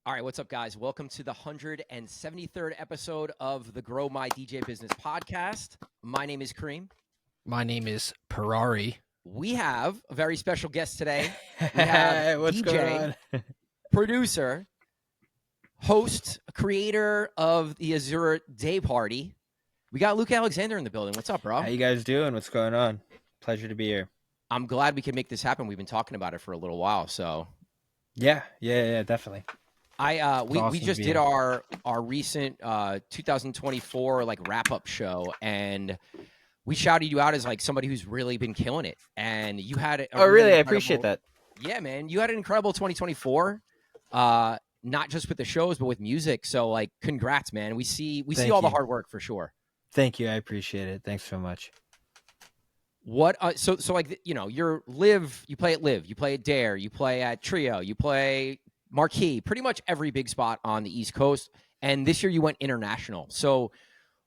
All right, what's up, guys? Welcome to the 173rd episode of the Grow My DJ Business podcast. My name is Cream. My name is Purari. We have a very special guest today. We have What's DJ, going on? producer, host, creator of the Azure Day Party. We got Luke Alexander in the building. What's up, bro? How you guys doing? What's going on? Pleasure to be here. I'm glad we can make this happen. We've been talking about it for a little while, so Yeah, definitely. We just did our recent 2024 like wrap up show, and we shouted you out as like somebody who's really been killing it. And you had really? I appreciate that. Yeah, man, you had an incredible 2024. Not just with the shows, but with music. So like, congrats, man. We see all the hard work for sure. Thank you. I appreciate it. Thanks so much. What? So like, you know, you play at Live, you play at Dare, you play at Trio, you play Marquee, pretty much every big spot on the East Coast. And this year you went international. So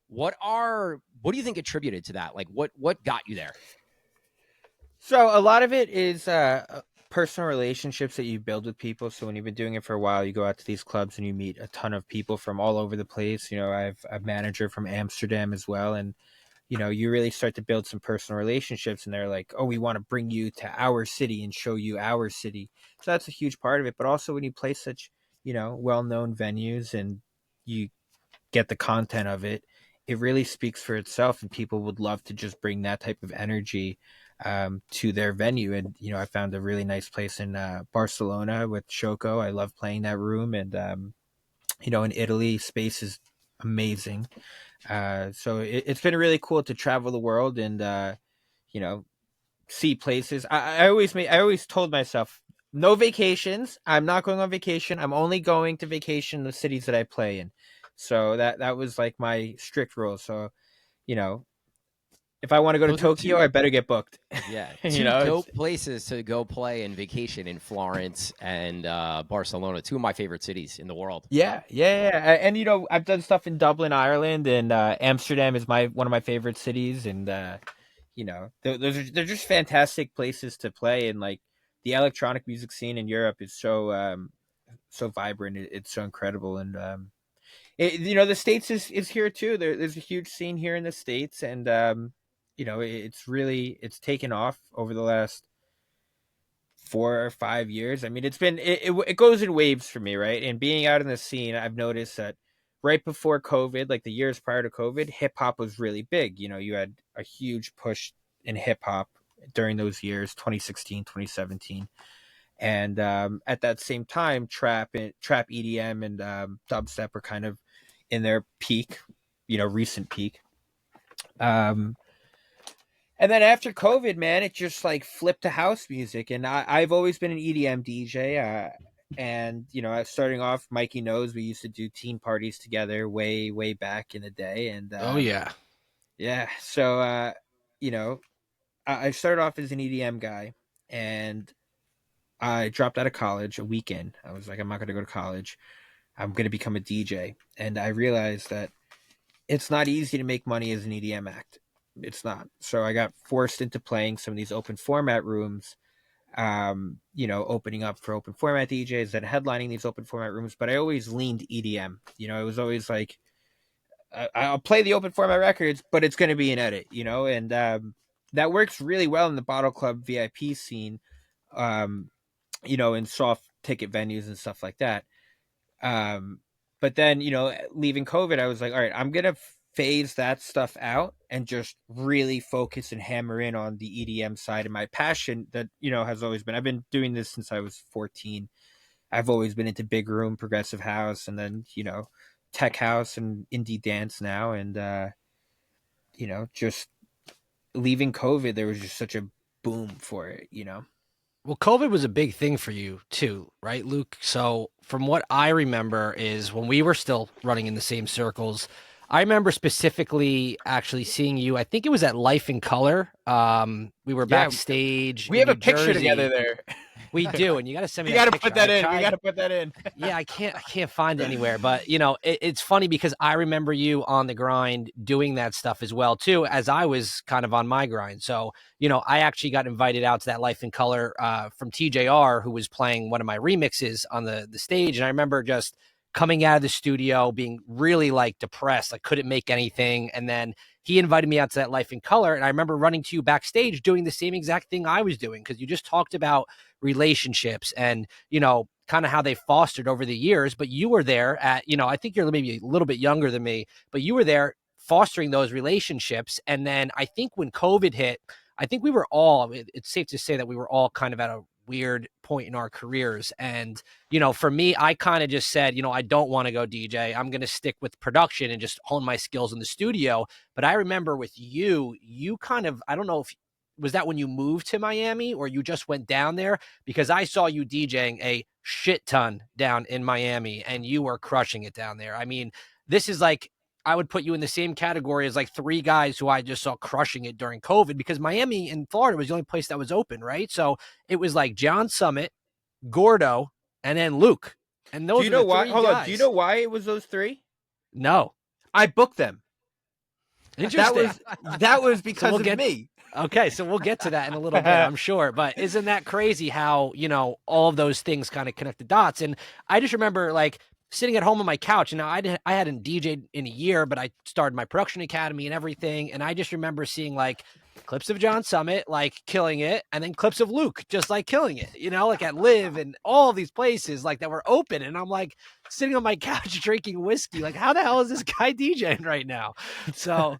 what do you think attributed to that? Like what got you there? So a lot of it is personal relationships that you build with people. So when you've been doing it for a while, you go out to these clubs and you meet a ton of people from all over the place. You know, I have a manager from Amsterdam as well. And, you know, you really start to build some personal relationships, and they're like, oh, we want to bring you to our city and show you our city. So that's a huge part of it. But also when you play such, you know, well-known venues and you get the content of it, it really speaks for itself, and people would love to just bring that type of energy to their venue. And, you know, I found a really nice place in Barcelona with Shoko. I love playing that room. And, you know, in Italy, space is amazing. So it's been really cool to travel the world and, you know, see places. I always told myself, no vacations. I'm not going on vacation. I'm only going to vacation in the cities that I play in. So that was like my strict rule. So, you know, if I want to go to Tokyo, I better get booked. Yeah, you know, dope places to go play and vacation in Florence and Barcelona, two of my favorite cities in the world. Yeah. And, you know, I've done stuff in Dublin, Ireland, and Amsterdam is one of my favorite cities. And, you know, they're just fantastic places to play. And, like, the electronic music scene in Europe is so vibrant. It's so incredible. And, you know, the States is here, too. There's a huge scene here in the States. And, you know, it's taken off over the last 4 or 5 years. I mean, it goes in waves for me, right? And being out in the scene, I've noticed that right before COVID, like the years prior to COVID, hip hop was really big. You know, you had a huge push in hip hop during those years, 2016, 2017. And at that same time, trap EDM and dubstep were kind of in their peak, you know, recent peak. And then after COVID, man, it just like flipped to house music. And I've always been an EDM DJ. And, you know, starting off, Mikey knows we used to do teen parties together way, way back in the day. And Oh, yeah. Yeah. So, you know, I started off as an EDM guy, and I dropped out of college a weekend. I was like, I'm not going to go to college. I'm going to become a DJ. And I realized that it's not easy to make money as an EDM act. It's not. So I got forced into playing some of these open format rooms, you know, opening up for open format DJs and headlining these open format rooms. But I always leaned EDM. You know, it was always like, I'll play the open format records, but it's going to be an edit, you know, and that works really well in the Bottle Club VIP scene, you know, in soft ticket venues and stuff like that. But then, you know, leaving COVID, I was like, all right, I'm going to phase that stuff out and just really focus and hammer in on the EDM side of my passion that, you know, has always been. I've been doing this since I was 14. I've always been into big room, progressive house, and then, you know, tech house and indie dance now. And, you know, just leaving COVID, there was just such a boom for it, you know? Well, COVID was a big thing for you too, right, Luke? So from what I remember is when we were still running in the same circles, I remember specifically actually seeing you. I think it was at Life in Color. We were backstage. We have a picture together there. We do, and you got to send me You that got to picture. put that I in. We tried- got to put that in. Yeah, I can't find it anywhere. But it's funny because I remember you on the grind doing that stuff as well too, as I was kind of on my grind. So I actually got invited out to that Life in Color from TJR, who was playing one of my remixes on the stage, and I remember just coming out of the studio being really like depressed, I couldn't make anything, and then he invited me out to that Life in Color, and I remember running to you backstage doing the same exact thing I was doing, because you just talked about relationships and kind of how they fostered over the years. But you were there at, I think you're maybe a little bit younger than me, but you were there fostering those relationships. And then I think when COVID hit, I think we were all, it's safe to say that we were all kind of at a weird point in our careers. And, for me, I kind of just said, I don't want to go DJ. I'm going to stick with production and just hone my skills in the studio. But I remember with you kind of, I don't know if, was that when you moved to Miami or you just went down there? Because I saw you DJing a shit ton down in Miami and you were crushing it down there. I mean, this is like, I would put you in the same category as like three guys who I just saw crushing it during COVID, because Miami and Florida was the only place that was open, right? So it was like John Summit, Gordo, and then Luke. And those Do you are know the why? three Hold guys. on. Do you know why it was those three? No. I booked them. Interesting. That was because of me. Okay, so we'll get to that in a little bit, I'm sure. But isn't that crazy how, all of those things kind of connect the dots? And I just remember like sitting at home on my couch, and I hadn't DJed in a year, but I started my production academy and everything. And I just remember seeing like clips of John Summit, like killing it, and then clips of Luke, just like killing it, like at Live and all these places like that were open. And I'm like sitting on my couch drinking whiskey. Like, how the hell is this guy DJing right now? So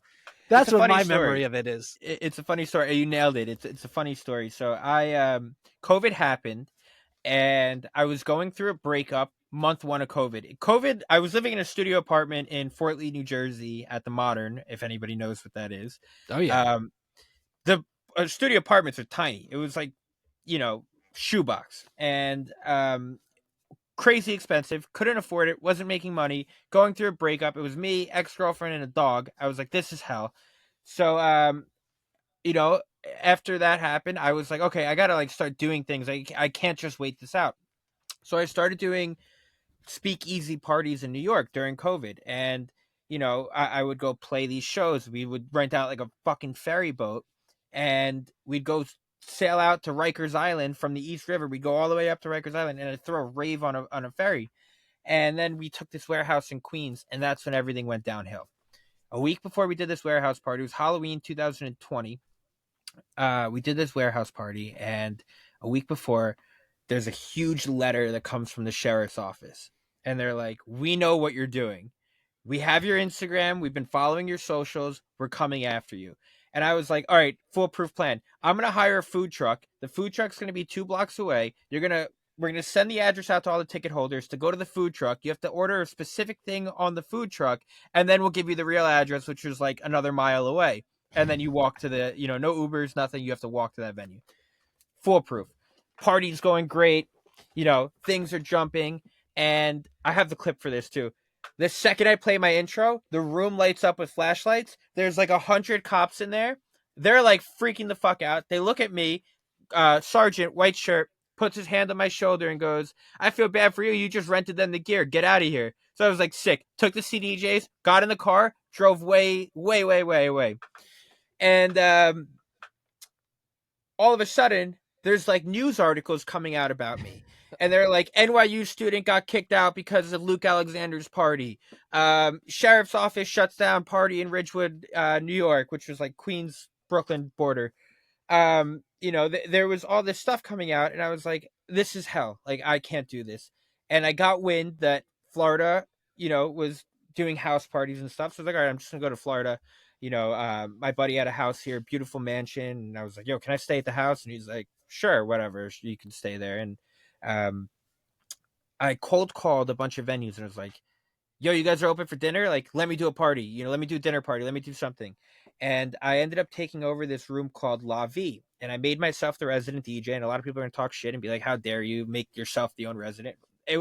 that's what my memory of it is. It's a funny story. You nailed it. It's a funny story. So COVID happened, and I was going through a breakup month one of COVID. I was living in a studio apartment in Fort Lee, New Jersey at the Modern, if anybody knows what that is. Oh, yeah. The studio apartments are tiny. It was like, shoebox, and crazy expensive. Couldn't afford it. Wasn't making money. Going through a breakup. It was me, ex-girlfriend, and a dog. I was like, this is hell. So, after that happened, I was like, okay, I gotta like start doing things. I can't just wait this out. So I started doing speakeasy parties in New York during COVID, and I would go play these shows. We would rent out like a fucking ferry boat, and we'd go sail out to Rikers Island from the East River. We'd go all the way up to Rikers Island, and I'd throw a rave on a ferry. And then we took this warehouse in Queens, and that's when everything went downhill. A week before we did this warehouse party, it was Halloween 2020. We did this warehouse party, and a week before, there's a huge letter that comes from the sheriff's office. And they're like, we know what you're doing. We have your Instagram. We've been following your socials. We're coming after you. And I was like, all right, foolproof plan. I'm going to hire a food truck. The food truck's going to be 2 blocks away. We're going to send the address out to all the ticket holders to go to the food truck. You have to order a specific thing on the food truck, and then we'll give you the real address, which is like another mile away. And then you walk to the, no Ubers, nothing. You have to walk to that venue. Foolproof. Party's going great. Things are jumping. And I have the clip for this too. The second I play my intro, the room lights up with flashlights. There's like 100 cops in there. They're like freaking the fuck out. They look at me, sergeant, white shirt, puts his hand on my shoulder and goes, I feel bad for you. You just rented them the gear. Get out of here. So I was like sick. Took the CDJs, got in the car, drove way, way, way, way, way. And all of a sudden, there's like news articles coming out about me. And they're like, NYU student got kicked out because of Luke Alexander's party. Sheriff's office shuts down party in Ridgewood, New York, which was like Queens, Brooklyn border. There was all this stuff coming out, and I was like, this is hell. Like, I can't do this. And I got wind that Florida, was doing house parties and stuff. So I was like, all right, I'm just going to go to Florida. My buddy had a house here, beautiful mansion. And I was like, yo, can I stay at the house? And he's like, sure, whatever. You can stay there. And I cold called a bunch of venues, and I was like, yo, you guys are open for dinner? Like, let me do a party. Let me do a dinner party. Let me do something. And I ended up taking over this room called La Vie. And I made myself the resident DJ. And a lot of people are going to talk shit and be like, how dare you make yourself the own resident?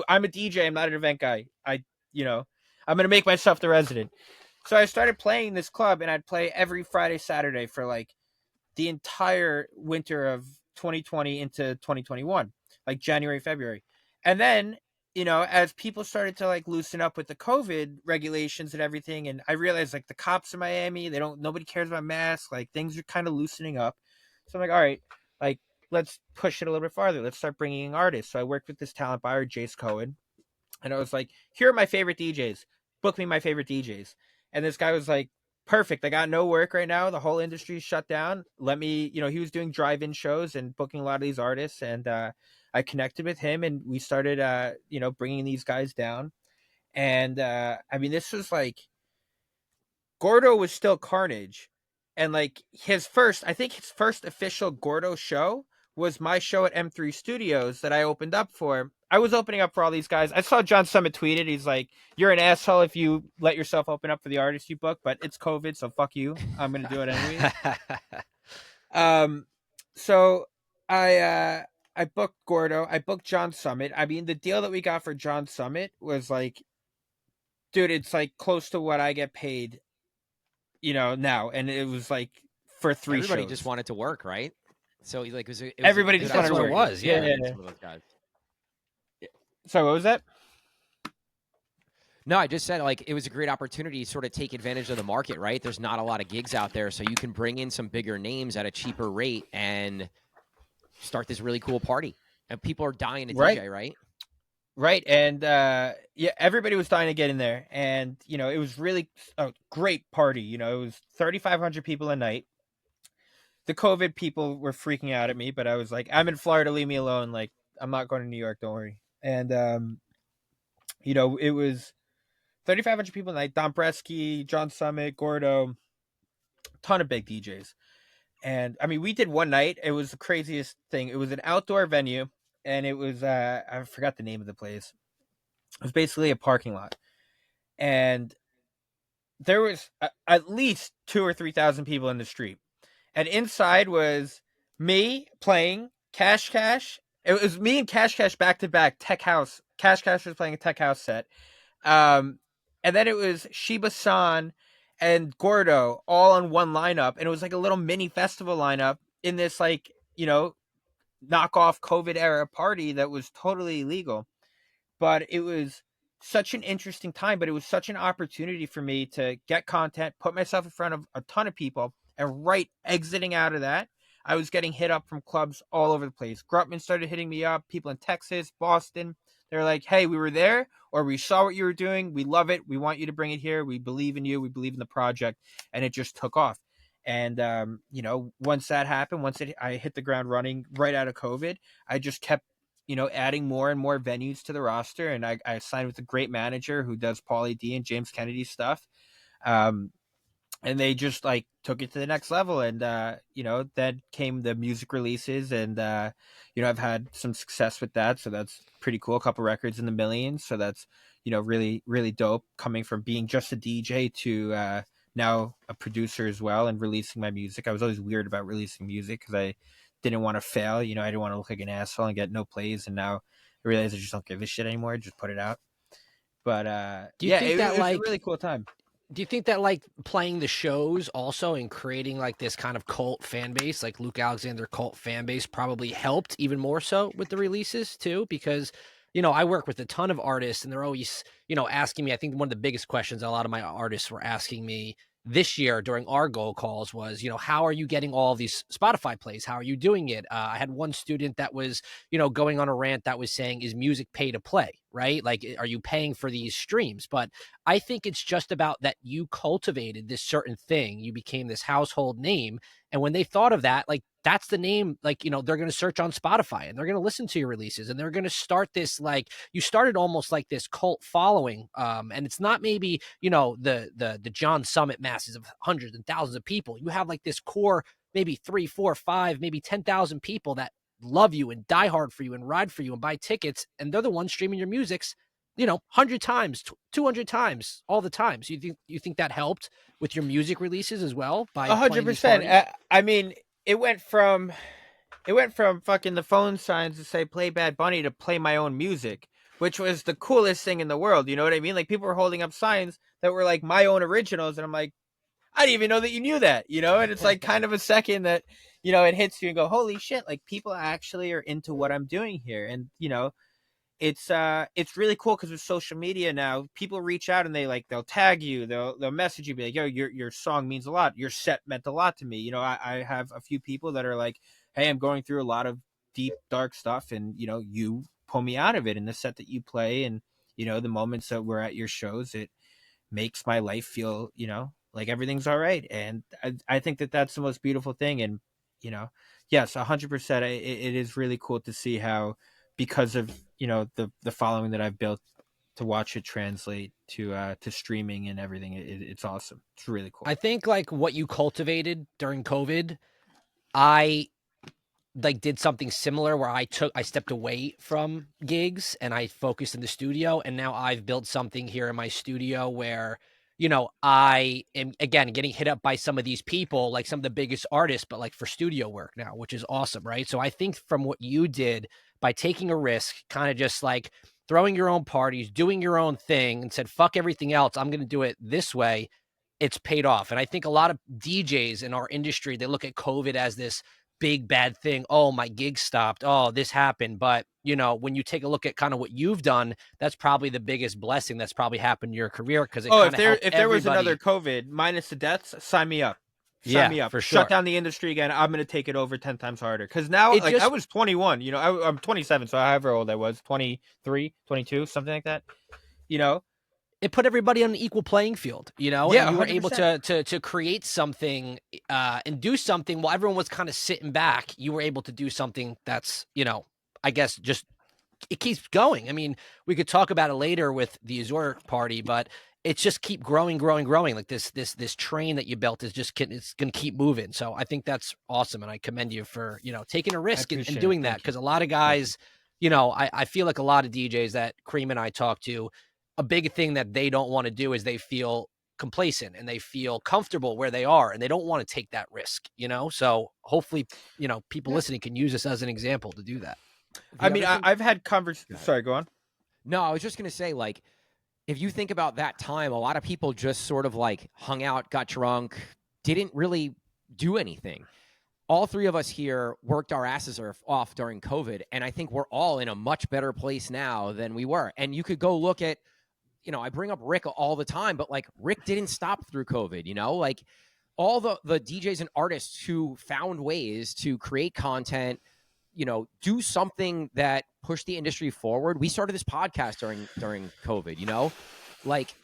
I'm a DJ. I'm not an event guy. I'm going to make myself the resident. So I started playing this club, and I'd play every Friday, Saturday for like the entire winter of 2020 into 2021. like January, February. And then, as people started to like loosen up with the COVID regulations and everything, and I realized like the cops in Miami, nobody cares about masks, like things are kind of loosening up. So I'm like, all right, like let's push it a little bit farther. Let's start bringing in artists. So I worked with this talent buyer, Jace Cohen, and I was like, here are my favorite DJs. Book me my favorite DJs. And this guy was like, perfect. I got no work right now. The whole industry's shut down. Let me, he was doing drive-in shows and booking a lot of these artists. And I connected with him and we started, bringing these guys down. And I mean, this was like, Gordo was still Carnage. And like his first official Gordo show was my show at M3 Studios that I opened up for. I was opening up for all these guys. I saw John Summit tweeted. He's like, "You're an asshole if you let yourself open up for the artists you book, but it's COVID, so fuck you. I'm gonna do it anyways." So I booked Gordo. I booked John Summit. I mean, the deal that we got for John Summit was like, dude, it's like close to what I get paid, now, and it was like for 3 Everybody shows. just wanted to work, right? So like, Everybody just wanted to work. It was, yeah. Some of those guys. So what was that? No, I just said like it was a great opportunity to sort of take advantage of the market, right? There's not a lot of gigs out there, so you can bring in some bigger names at a cheaper rate and start this really cool party. And people are dying to DJ, right? Right. And everybody was dying to get in there. And, it was really a great party. It was 3,500 people a night. The COVID people were freaking out at me, but I was like, I'm in Florida, leave me alone. Like, I'm not going to New York, don't worry. And, it was 3,500 people a night. Don Bresky, John Summit, Gordo, ton of big DJs. And, I mean, we did one night. It was the craziest thing. It was an outdoor venue. And it was, I forgot the name of the place. It was basically a parking lot. And there was at least 2,000 or 3,000 people in the street. And inside was me playing Cash Cash. It was me and Cash Cash back to back, Tech House. Cash Cash was playing a Tech House set. And then it was Shiba San and Gordo all on one lineup. And it was like a little mini festival lineup in this like, knockoff COVID era party that was totally illegal. But it was such an interesting time, but it was such an opportunity for me to get content, put myself in front of a ton of people, and right exiting out of that, I was getting hit up from clubs all over the place. Grutman started hitting me up, people in Texas, Boston. They're like, hey, we were there, or we saw what you were doing. We love it. We want you to bring it here. We believe in you. We believe in the project. And it just took off. And, once that happened, I hit the ground running right out of COVID, I just kept, adding more and more venues to the roster. And I signed with a great manager who does Paulie D and James Kennedy stuff. And they just like took it to the next level. And, then came the music releases and, I've had some success with that. So that's pretty cool. A couple records in the millions. So that's, really, really dope coming from being just a DJ to, now a producer as well and releasing my music. I was always weird about releasing music because I didn't want to fail. I didn't want to look like an asshole and get no plays. And now I realize I just don't give a shit anymore. Just put it out. But do you think that it was a really cool time. Do you think that like playing the shows also and creating like this kind of cult fan base, like Luke Alexander cult fan base, probably helped even more so with the releases too? Because, I work with a ton of artists and they're always, asking me, I think one of the biggest questions a lot of my artists were asking me this year during our goal calls was, how are you getting all of these Spotify plays? How are you doing it? I had one student that was, going on a rant that was saying, is music pay to play, right? Like, are you paying for these streams? But I think it's just about that you cultivated this certain thing. You became this household name. And when they thought of that, like, that's the name, like, they're going to search on Spotify and they're going to listen to your releases and they're going to start this, like, you started almost like this cult following. And it's not maybe, the John Summit masses of hundreds and thousands of people. You have like this core, maybe 3, 4, 5, maybe 10,000 people that love you and die hard for you and ride for you and buy tickets. And they're the ones streaming your musics, 100 times, 200 times, all the time. So you think that helped with your music releases as well? By 100%. I mean, it went from fucking the phone signs to say play Bad Bunny to play my own music, which was the coolest thing in the world. You know what I mean? Like people were holding up signs that were like my own originals. And I'm like, I didn't even know that you knew that, and it's like kind of a second that, it hits you and go, holy shit, like people actually are into what I'm doing here. And, it's really cool because with social media now, people reach out and they'll tag you, they'll message you, be like, yo, your song means a lot. Your set meant a lot to me. I have a few people that are like, hey, I'm going through a lot of deep, dark stuff, and you pull me out of it. And the set that you play, and the moments that we're at your shows, it makes my life feel, like everything's all right. And I think that that's the most beautiful thing. And yes, 100%. It is really cool to see how, because of the following that I've built, to watch it translate to streaming and everything. It's awesome. It's really cool. I think like what you cultivated during COVID, I like did something similar where I stepped away from gigs and I focused in the studio, and now I've built something here in my studio where I am again getting hit up by some of these people, like some of the biggest artists, but like for studio work now, which is awesome, right? So I think from what you did by taking a risk, kind of just like throwing your own parties, doing your own thing, and said fuck everything else, I'm going to do it this way, it's paid off. And I think a lot of DJs in our industry, they look at COVID as this big bad thing. Oh, my gig stopped. Oh, this happened. But when you take a look at kind of what you've done, that's probably the biggest blessing that's probably happened in your career, because it kind of helped if there was everybody. another COVID minus the deaths, sign me up. Sign Yeah, me up. for sure. Shut down the industry again. I'm going to take it over 10 times harder. Because now, I was 21. I'm 27, so however old I was, 23, 22, something like that. It put everybody on an equal playing field, Yeah, and you were able 100%. to create something and do something while everyone was kind of sitting back. You were able to do something that's, I guess just it keeps going. I mean, we could talk about it later with the Azure party, but it's just keep growing. Like this train that you built is just it's going to keep moving. So I think that's awesome, and I commend you for taking a risk and doing that, because a lot of guys, I feel like a lot of DJs that Cream and I talk to, a big thing that they don't want to do is they feel complacent and they feel comfortable where they are and they don't want to take that risk. So hopefully people listening can use this as an example to do that. I mean, I've had conversations. Sorry, go on. No, I was just going to say, like, if you think about that time, a lot of people just sort of like hung out, got drunk, didn't really do anything. All three of us here worked our asses off during COVID, and I think we're all in a much better place now than we were. And you could go look at, I bring up Rick all the time, but like Rick didn't stop through COVID, like all the DJs and artists who found ways to create content, do something that pushed the industry forward. We started this podcast during COVID, like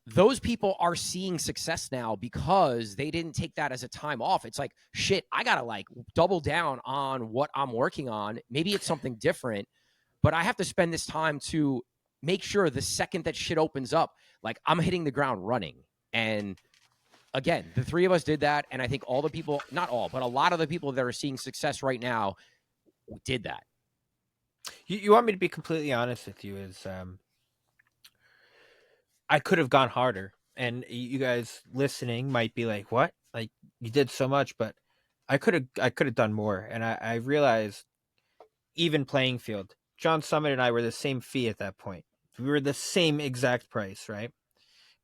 those people are seeing success now because they didn't take that as a time off. It's like, shit, I got to like double down on what I'm working on. Maybe it's something different, but I have to spend this time to make sure the second that shit opens up, like I'm hitting the ground running. And again, the three of us did that. And I think all the people, not all, but a lot of the people that are seeing success right now did that. You want me to be completely honest with you, is I could have gone harder, and you guys listening might be like, what? Like, you did so much, but I could have done more. And I realized, even playing field, John Summit and I were the same fee at that point. We were the same exact price, right?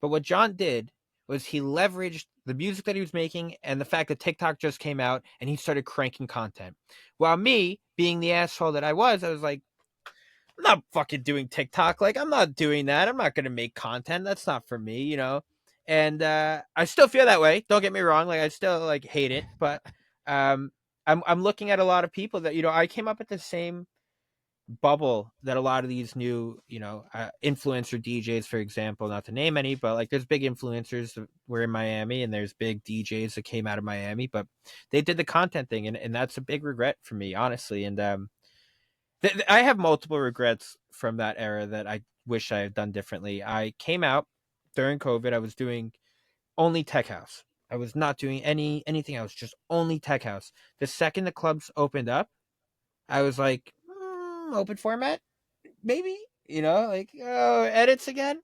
But what John did was he leveraged the music that he was making and the fact that TikTok just came out, and he started cranking content. While me, being the asshole that I was like, I'm not fucking doing TikTok. Like, I'm not doing that. I'm not going to make content. That's not for me, And I still feel that way. Don't get me wrong. Like, I still like hate it, but I'm looking at a lot of people that, I came up at the same bubble that a lot of these new, influencer DJs, for example, not to name any, but like there's big influencers that were in Miami, and there's big DJs that came out of Miami, but they did the content thing. And that's a big regret for me, honestly. And I have multiple regrets from that era that I wish I had done differently. I came out during COVID. I was doing only tech house. I was not doing anything else, just only tech house. The second the clubs opened up, I was like, open format, maybe, like, edits again.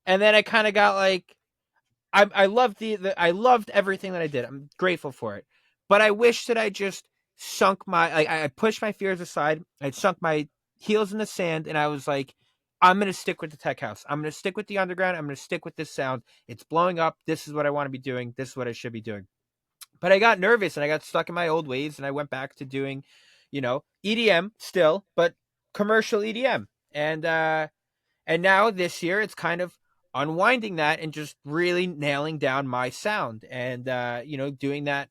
And then I kind of got like, I loved I loved everything that I did. I'm grateful for it, but I wish that I just sunk my, like, I pushed my fears aside. I sunk my heels in the sand, and I was like, I'm going to stick with the tech house. I'm going to stick with the underground. I'm going to stick with this sound. It's blowing up. This is what I want to be doing. This is what I should be doing. But I got nervous and I got stuck in my old ways, and I went back to doing, EDM still, but commercial EDM. And now this year it's kind of unwinding that and just really nailing down my sound and doing that,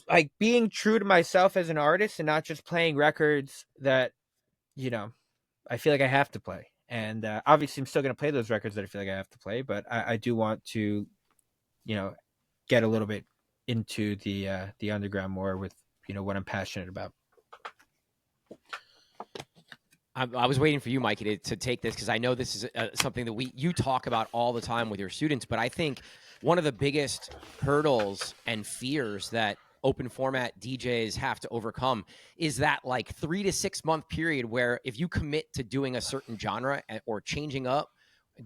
like being true to myself as an artist and not just playing records that, I feel like I have to play. And obviously I'm still going to play those records that I feel like I have to play, but I do want to, get a little bit into the underground more with, what I'm passionate about. I was waiting for you, Mikey, to take this, because I know this is something that you talk about all the time with your students. But I think one of the biggest hurdles and fears that open format DJs have to overcome is that like 3 to 6 month period where if you commit to doing a certain genre or changing up,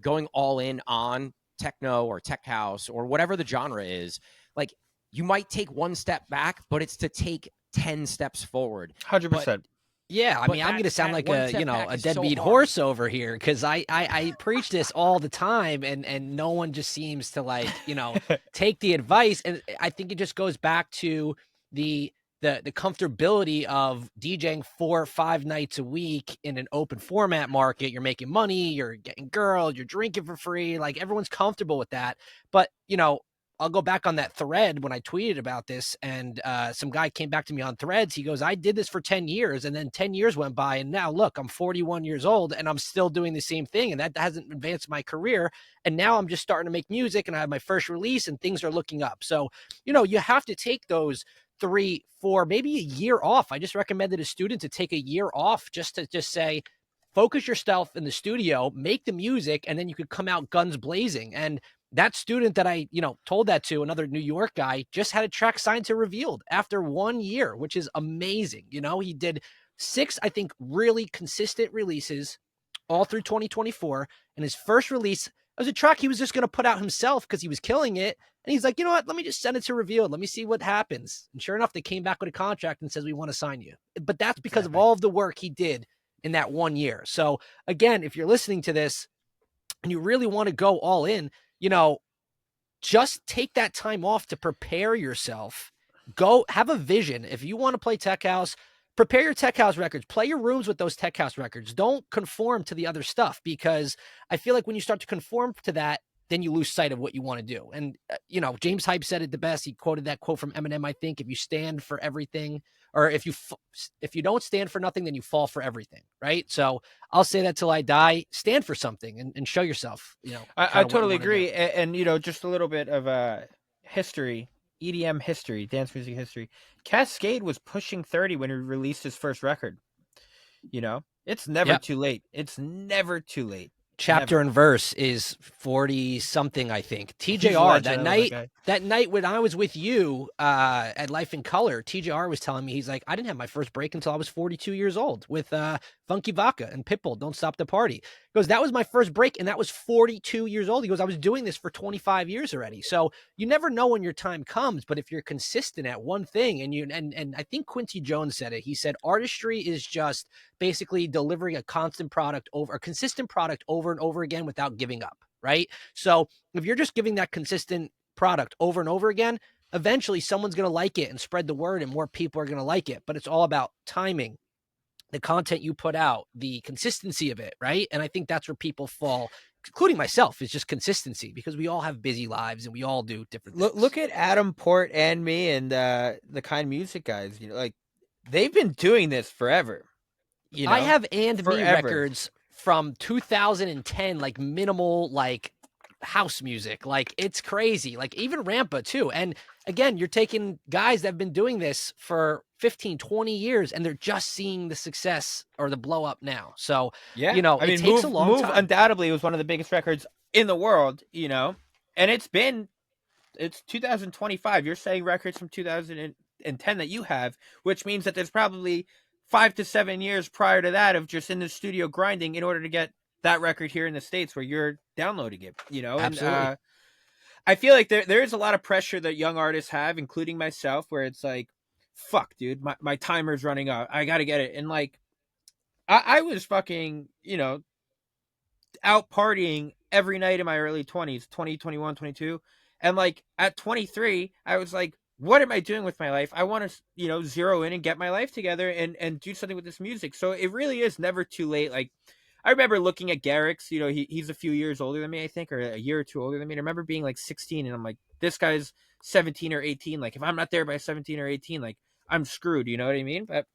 going all in on techno or tech house or whatever the genre is, like you might take one step back, but it's to take 10 steps forward. 100%. Yeah, I mean, I'm going to sound like a deadbeat horse over here, because I preach this all the time, and no one just seems to take the advice. And I think it just goes back to the comfortability of DJing 4 or 5 nights a week in an open format market. You're making money, you're getting girls, you're drinking for free. Like, everyone's comfortable with that. But, I'll go back on that thread when I tweeted about this, and some guy came back to me on Threads. He goes, I did this for 10 years, and then 10 years went by, and now look, I'm 41 years old, and I'm still doing the same thing, and that hasn't advanced my career. And now I'm just starting to make music, and I have my first release, and things are looking up. So, you have to take those 3, 4, maybe a year off. I just recommended a student to take a year off just to say, focus yourself in the studio, make the music, and then you could come out guns blazing. And that student that I, told that to, another New York guy, just had a track signed to Revealed after 1 year, which is amazing. He did 6, I think, really consistent releases all through 2024. And his first release was a track he was just going to put out himself because he was killing it. And he's like, you know what? Let me just send it to Revealed. Let me see what happens. And sure enough, they came back with a contract and says, we want to sign you. But that's because of all of the work he did in that 1 year. So again, if you're listening to this and you really want to go all in, just take that time off to prepare yourself. Go have a vision. If you want to play tech house, prepare your tech house records, play your rooms with those tech house records. Don't conform to the other stuff, because I feel like when you start to conform to that, then you lose sight of what you want to do. And, James Hype said it the best. He quoted that quote from Eminem, I think, if you stand for everything, or if you don't stand for nothing, then you fall for everything. Right. So I'll say that till I die. Stand for something and show yourself. I totally agree. And, just a little bit of history, EDM history, dance music history. Cascade was pushing 30 when he released his first record. It's never too late. It's never too late. Chapter and Verse is 40 something, I think. TJR that night when I was with you at Life in Color, TJR was telling me, he's like, I didn't have my first break until I was 42 years old with Funky Vodka and Pitbull, Don't Stop the Party. He goes, that was my first break, and that was 42 years old. He goes, I was doing this for 25 years already. So you never know when your time comes, but if you're consistent at one thing, and I think Quincy Jones said it, he said artistry is just basically delivering a consistent product over and over again without giving up, right? So if you're just giving that consistent product over and over again, eventually someone's going to like it and spread the word, and more people are going to like it. But it's all about timing, the content you put out, the consistency of it, right? And I think that's where people fall, including myself, is just consistency, because we all have busy lives and we all do different things. Look at Adam Port and me and the Kind Music guys. They've been doing this forever. I have And Me records from 2010, like minimal, like house music. Like, it's crazy. Like, even Rampa too. And again, you're taking guys that have been doing this for 15, 20 years, and they're just seeing the success or the blow up now. So, it takes a long time. Undoubtedly was one of the biggest records in the world, and it's 2025. You're saying records from 2010 that you have, which means that there's probably 5 to 7 years prior to that of just in the studio grinding in order to get that record here in the States where you're downloading it, Absolutely. And I feel like there is a lot of pressure that young artists have, including myself, where it's like, fuck, dude, my timer's running out. I got to get it. And like, I was fucking, out partying every night in my early 20s, 20, 21, 22. And like at 23, I was like, what am I doing with my life? I want to, zero in and get my life together and do something with this music. So it really is never too late. Like I remember looking at Garrix, he's a few years older than me, I think, or a year or two older than me. And I remember being like 16 and I'm like, this guy's 17 or 18. Like if I'm not there by 17 or 18, like I'm screwed. You know what I mean? But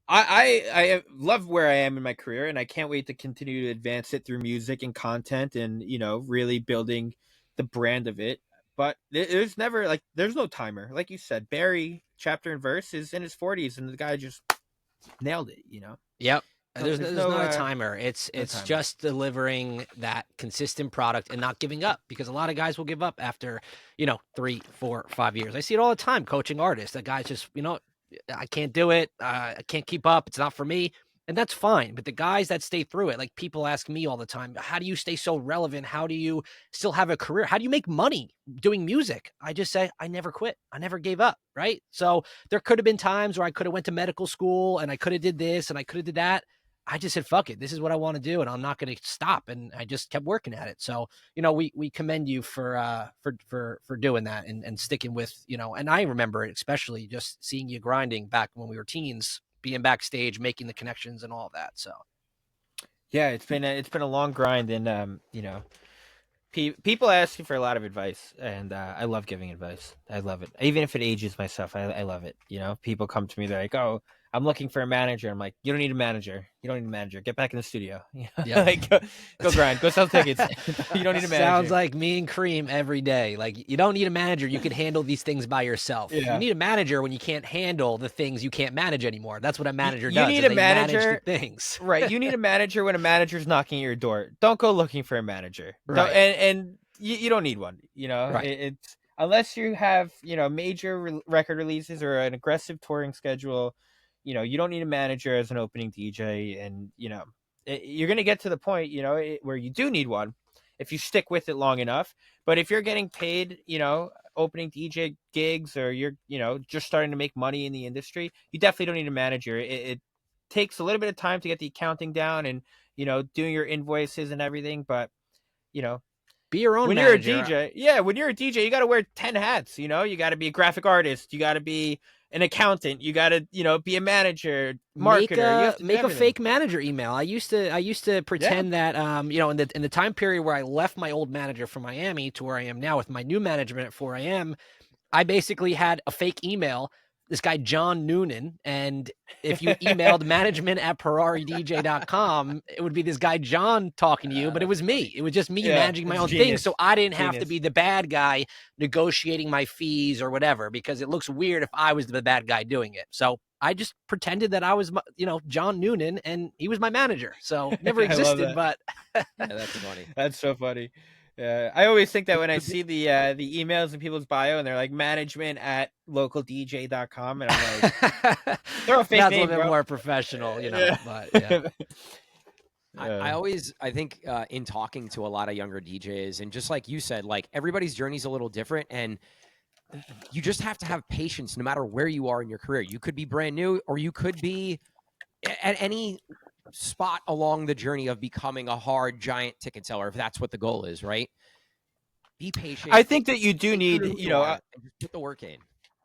I love where I am in my career, and I can't wait to continue to advance it through music and content, and really building the brand of it. But there's never like there's no timer, like you said. Barry, chapter and verse, is in his 40s, and the guy just nailed it. Yep. So There's not a timer. It's timer. just delivering that consistent product and not giving up, because a lot of guys will give up after 3, 4, 5 years. I see it all the time coaching artists. That guys just I can't do it. I can't keep up. It's not for me. And that's fine. But the guys that stay through it, like people ask me all the time, how do you stay so relevant? How do you still have a career? How do you make money doing music? I just say, I never quit. I never gave up. Right. So there could have been times where I could have went to medical school and I could have did this and I could have did that. I just said, fuck it. This is what I want to do. And I'm not going to stop. And I just kept working at it. So, we commend you for doing that and sticking with, and I remember it, especially just seeing you grinding back when we were teens, being backstage, making the connections and all of that. So Yeah, it's been a long grind, and people ask you for a lot of advice, and I love giving advice. I love it, even if it ages my stuff. I love it. People come to me, they're like, "Oh, I'm looking for a manager." I'm like, "You don't need a manager. You don't need a manager. Get back in the studio. Yeah. Like go grind, go sell tickets. You don't need a manager." Sounds like me and Cream every day. Like, you don't need a manager. You can handle these things by yourself. Yeah. You need a manager when you can't handle the things you can't manage anymore. That's what a manager You does. need is a they manager- manage the things. Right. You need a manager when a manager's knocking at your door. Don't go looking for a manager. Right. And you don't need one. Right. It's unless you have major record releases or an aggressive touring schedule. You don't need a manager as an opening DJ, and you're going to get to the point where you do need one if you stick with it long enough. But if you're getting paid opening DJ gigs, or you're just starting to make money in the industry, you definitely don't need a manager. It takes a little bit of time to get the accounting down and doing your invoices and everything, but be your own when manager. you're a DJ, when you're a DJ, you got to wear 10 hats. You got to be a graphic artist, you got to be an accountant, you got to be a manager, marketer. Make a fake manager email. I used to pretend that in the time period where I left my old manager from Miami to where I am now with my new management at 4am, I basically had a fake email, this guy John Noonan, and if you emailed management at PurariDJ.com, it would be this guy John talking to you, but it was me. It was just me managing my own thing, so I didn't have to be the bad guy negotiating my fees or whatever, because it looks weird if I was the bad guy doing it. So I just pretended that I was, John Noonan, and he was my manager. So never existed, but Yeah, that's funny. That's so funny. I always think that when I see the emails in people's bio and they're like management at localdj.com, and I'm like, they're a fake that's name, a little bit bro. more professional, Yeah. but yeah. I think in talking to a lot of younger DJs, and just like you said, like everybody's journey is a little different, and you just have to have patience no matter where you are in your career. You could be brand new, or you could be at any spot along the journey of becoming a hard giant ticket seller, if that's what the goal is, right? Be patient. I think that you do Stay need, true to who you are, and just put the work in.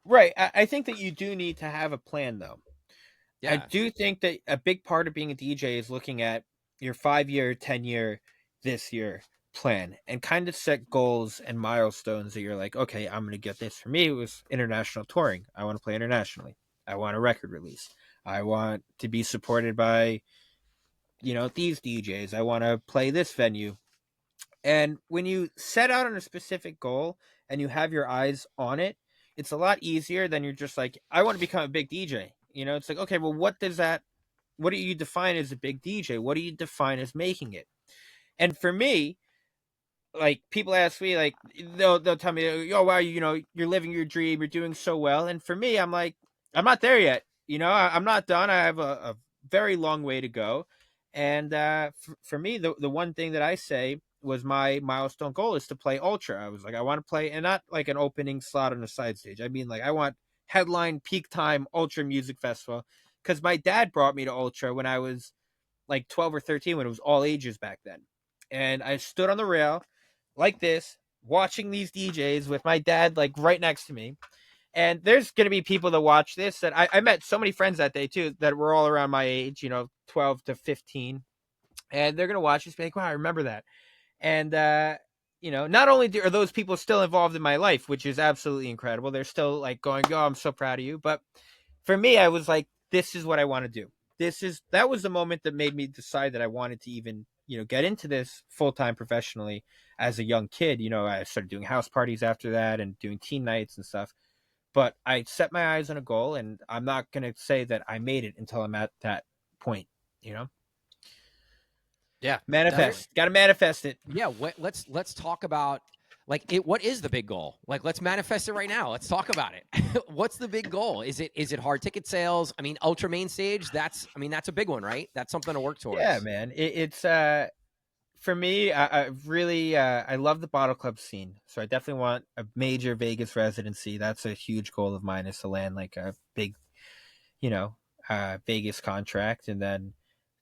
right. I think that you do need to have a plan, though. Yeah. I do think that a big part of being a DJ is looking at your 5-year, 10-year, this year plan, and kind of set goals and milestones that you're like, okay, I'm going to get this. For me, it was international touring. I want to play internationally. I want a record release. I want to be supported by, these DJs. I want to play this venue. And when you set out on a specific goal and you have your eyes on it, it's a lot easier than you're just like, I want to become a big DJ. It's like, okay, well, what do you define as a big DJ? What do you define as making it? And for me, like, people ask me, like, they'll tell me, oh, wow, you're living your dream, you're doing so well. And for me, I'm like, I'm not there yet. I'm not done. I have a very long way to go. And for me, the one thing that I say was my milestone goal is to play Ultra. I was like, I want to play, and not like an opening slot on a side stage. I mean, like, I want headline peak time Ultra Music Festival, because my dad brought me to Ultra when I was like 12 or 13, when it was all ages back then. And I stood on the rail like this, watching these DJs with my dad like right next to me. And there's going to be people that watch this that I met so many friends that day too that were all around my age, 12 to 15. And they're going to watch this, be like, wow, I remember that. And, not only are those people still involved in my life, which is absolutely incredible, they're still like going, oh, I'm so proud of you. But for me, I was like, this is what I want to do. That was the moment that made me decide that I wanted to even, get into this full-time professionally as a young kid. I started doing house parties after that and doing team nights and stuff. But I set my eyes on a goal, and I'm not going to say that I made it until I'm at that point, Yeah, Manifest. Got to manifest it. Yeah, let's talk about like it. What is the big goal? Like, let's manifest it right now. Let's talk about it. What's the big goal? Is it hard ticket sales? I mean, Ultra main stage. That's a big one, right? That's something to work towards. Yeah, man. It's for me. I really I love the bottle club scene, so I definitely want a major Vegas residency. That's a huge goal of mine, is to land like a big, Vegas contract, and then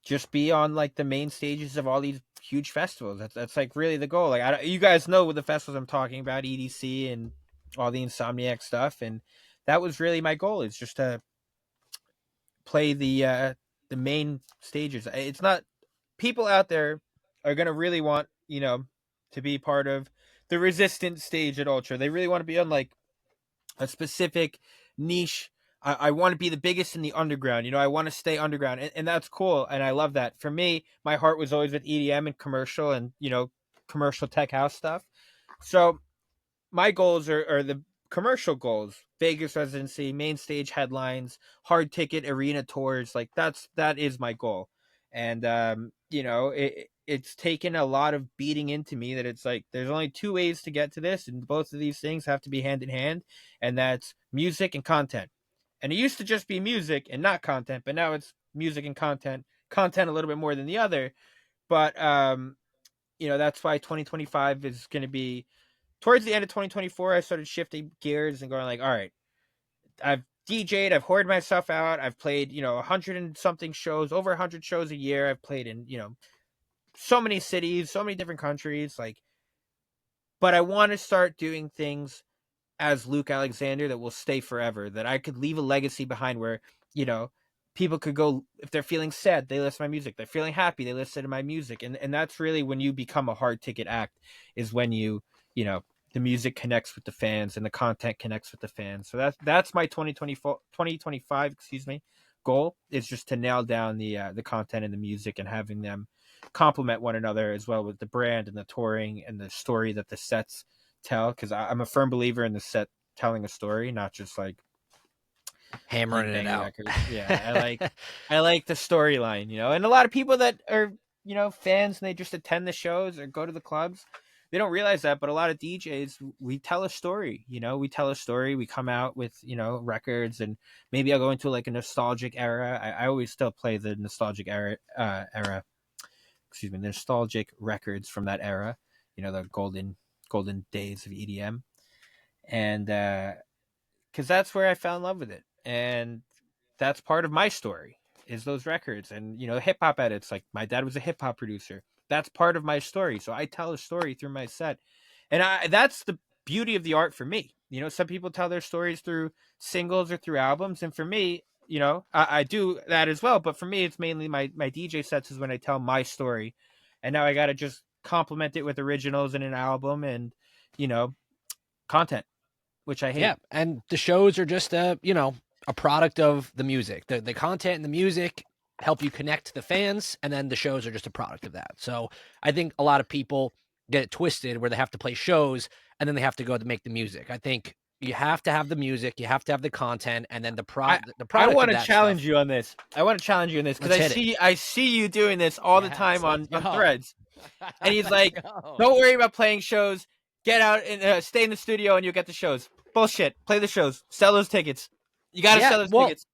just be on like the main stages of all these huge festivals. That's like really the goal. Like, you guys know what the festivals I'm talking about, EDC and all the Insomniac stuff, and that was really my goal. Is just to play the main stages. It's not, people out there are gonna really want, to be part of the resistance stage at Ultra. They really want to be on like a specific niche. I want to be the biggest in the underground. I want to stay underground, and that's cool, and I love that. For me, my heart was always with EDM and commercial and commercial tech house stuff. So my goals are the commercial goals: Vegas residency, main stage headlines, hard ticket arena tours. Like that is my goal. And it's taken a lot of beating into me that it's like there's only two ways to get to this, and both of these things have to be hand in hand, and that's music and content. And it used to just be music and not content, but now it's music and content a little bit more than the other. But that's why 2025 is going to be, towards the end of 2024, I started shifting gears and going like, all right, I've DJ'd, I've hoarded myself out, I've played, 100 and something shows, over 100 shows a year. I've played in, so many cities, so many different countries, like, but I want to start doing things as Luke Alexander that will stay forever, that I could leave a legacy behind where, people could go, if they're feeling sad, they listen to my music. They're feeling happy, they listen to my music. And that's really when you become a hard ticket act, is when the music connects with the fans and the content connects with the fans. So that's my 2025, goal, is just to nail down the content and the music, and having them complement one another as well with the brand and the touring and the story that the sets tell. Because I'm a firm believer in the set telling a story, not just like hammering it out. Records. Yeah, I like the storyline, and a lot of people that are fans and they just attend the shows or go to the clubs, they don't realize that. But a lot of DJs, we tell a story. We come out with records, and maybe I'll go into like a nostalgic era. I always still play the nostalgic era. Nostalgic records from that era. The golden days of EDM, and because that's where I fell in love with it, and that's part of my story, is those records. And hip hop edits. Like, my dad was a hip hop producer. That's part of my story. So I tell a story through my set, and that's the beauty of the art for me. Some people tell their stories through singles or through albums, and for me, I do that as well. But for me, it's mainly my DJ sets is when I tell my story, and now I got to just complement it with originals in an album and content, which I hate. Yeah, and the shows are just a product of the music. The content and the music help you connect to the fans, and then the shows are just a product of that. So I think a lot of people get it twisted where they have to play shows and then they have to go to make the music. I think you have to have the music, you have to have the content, and then the product. I want to challenge you on this. Because I see you doing this all the time on Threads. And he's like, don't worry about playing shows. Get out and stay in the studio and you'll get the shows. Bullshit. Play the shows. Sell those tickets. You got to sell those tickets.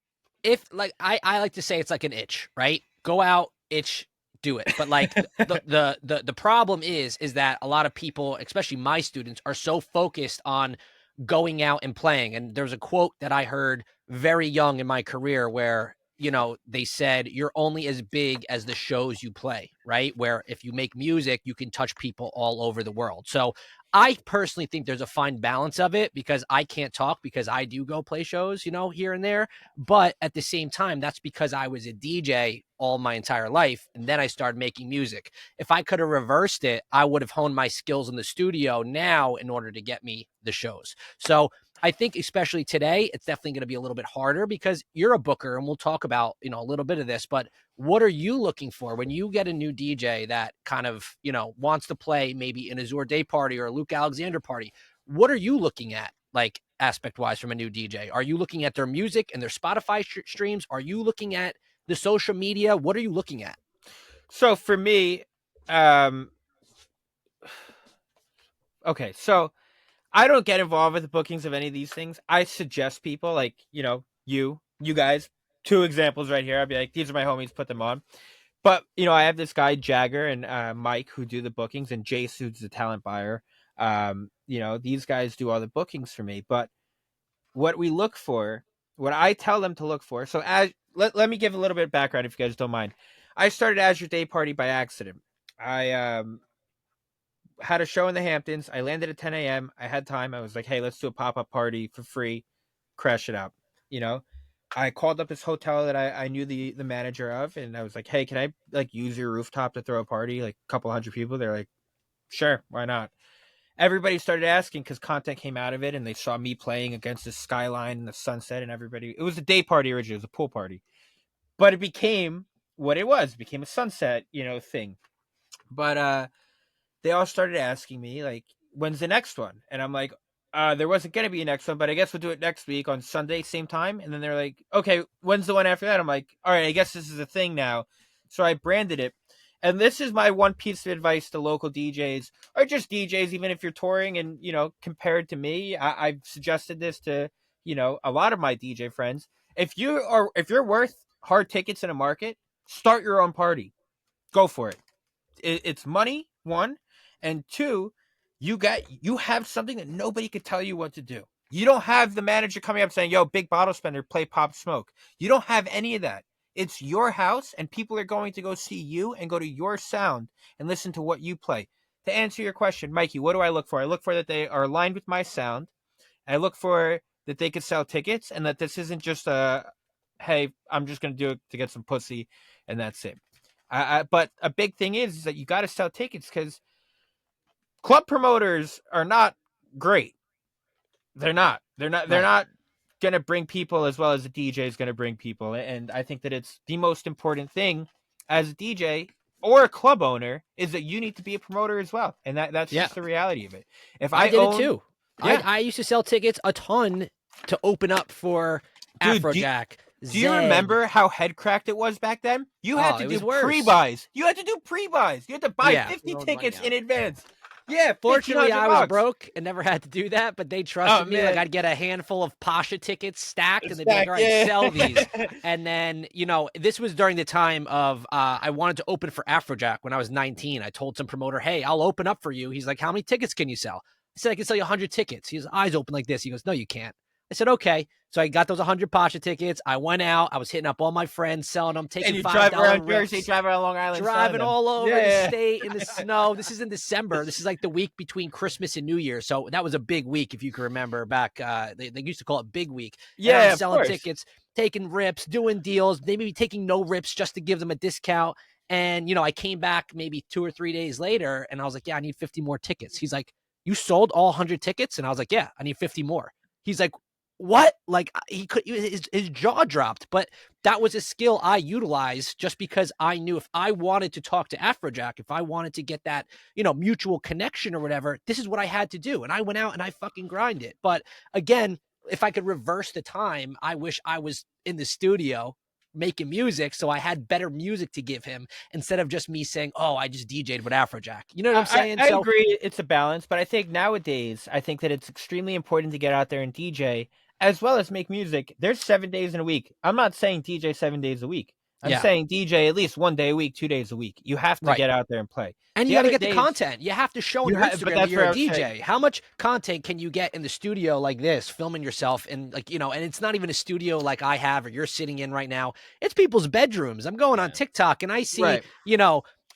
If like I like to say, it's like an itch, right? Go out, itch, do it. But like the problem is that a lot of people, especially my students, are so focused on going out and playing. And there's a quote that I heard very young in my career where they said you're only as big as the shows you play, right? Where if you make music, you can touch people all over the world. So I personally think there's a fine balance of it, because I can't talk because I do go play shows, here and there. But at the same time, that's because I was a DJ all my entire life. And then I started making music. If I could have reversed it, I would have honed my skills in the studio now in order to get me the shows. So I think especially today, it's definitely going to be a little bit harder because you're a booker, and we'll talk about, a little bit of this, but what are you looking for when you get a new DJ that kind of, wants to play maybe an Azure Day Party or a Luke Alexander party? What are you looking at, like aspect wise, from a new DJ? Are you looking at their music and their Spotify streams? Are you looking at the social media? What are you looking at? So for me, okay, so I don't get involved with the bookings of any of these things. I suggest people like, you guys, 2 examples right here. I'd be like, these are my homies, put them on. But, I have this guy, Jagger, and Mike, who do the bookings, and Jace, who's the talent buyer. These guys do all the bookings for me. But what we look for, what I tell them to look for, so let me give a little bit of background if you guys don't mind. I started Azure Day Party by accident. I had a show in the Hamptons. I landed at 10 a.m. I had time. I was like, hey, let's do a pop-up party for free. Crash it out. I called up this hotel that I knew the manager of, and I was like, hey, can I use your rooftop to throw a party, a couple hundred people? They're like, sure, why not? Everybody started asking because content came out of it, and they saw me playing against the skyline and the sunset, and everybody, it was a day party originally, it was a pool party, but it became what it was. It became a sunset, thing. But they all started asking me, when's the next one? And I'm like, there wasn't going to be a next one, but I guess we'll do it next week on Sunday, same time. And then they're like, okay, when's the one after that? I'm like, all right, I guess this is a thing now. So I branded it. And this is my one piece of advice to local DJs, or just DJs, even if you're touring and, compared to me. I've suggested this to, a lot of my DJ friends. If you're worth hard tickets in a market, start your own party. Go for it. It's money, one. And two, you have something that nobody could tell you what to do. You don't have the manager coming up saying, yo, big bottle spender, play Pop Smoke. You don't have any of that. It's your house, and people are going to go see you and go to your sound and listen to what you play. To answer your question, Mikey, what do I look for? I look for that they are aligned with my sound. I look for that they could sell tickets, and that this isn't just hey, I'm just going to do it to get some pussy, and that's it. But a big thing is that you got to sell tickets, because club promoters are not great. They're not. They're not going to bring people as well as the DJ is going to bring people. And I think that it's the most important thing as a DJ or a club owner is that you need to be a promoter as well. And that's just the reality of it. If I did it too. Yeah. I used to sell tickets a ton to open up for Afrojack. Do you remember how head cracked it was back then? You had to do pre-buys. You had to buy 50 tickets in advance. Yeah, fortunately, I was broke and never had to do that, but they trusted me. I'd get a handful of Pasha tickets stacked, and they'd be like, all right, sell these. And then, this was during the time of, I wanted to open for Afrojack when I was 19. I told some promoter, hey, I'll open up for you. He's like, how many tickets can you sell? I said, I can sell you 100 tickets. His eyes open like this. He goes, no, you can't. I said, okay. So I got those 100 Pasha tickets. I went out. I was hitting up all my friends, selling them, taking $5 rips. And you drive around Jersey, drive around Long Island. Driving all over the state in the snow. This is in December. This is like the week between Christmas and New Year. So that was a big week, if you can remember back. They used to call it Big Week. Yeah, selling tickets, taking rips, doing deals, maybe taking no rips just to give them a discount. And, I came back maybe 2 or 3 days later, and I was like, yeah, I need 50 more tickets. He's like, you sold all 100 tickets? And I was like, yeah, I need 50 more. He's like, what? Like, his jaw dropped. But that was a skill I utilized just because I knew if I wanted to talk to Afrojack, if I wanted to get that, mutual connection or whatever, this is what I had to do. And I went out and I fucking grind it. But again, if I could reverse the time, I wish I was in the studio making music, so I had better music to give him instead of just me saying, oh, I just DJ'd with Afrojack. You know what I'm saying? I agree. It's a balance, but I think nowadays, I think that it's extremely important to get out there and DJ as well as make music. There's 7 days in a week. I'm not saying DJ 7 days a week. I'm saying DJ at least 1 day a week, 2 days a week. You have to get out there and play. And you got to get the content. You have to show on your Instagram that you're a DJ. How much content can you get in the studio like this, filming yourself? And like, and it's not even a studio like I have or you're sitting in right now. It's people's bedrooms. I'm going on TikTok and I see, like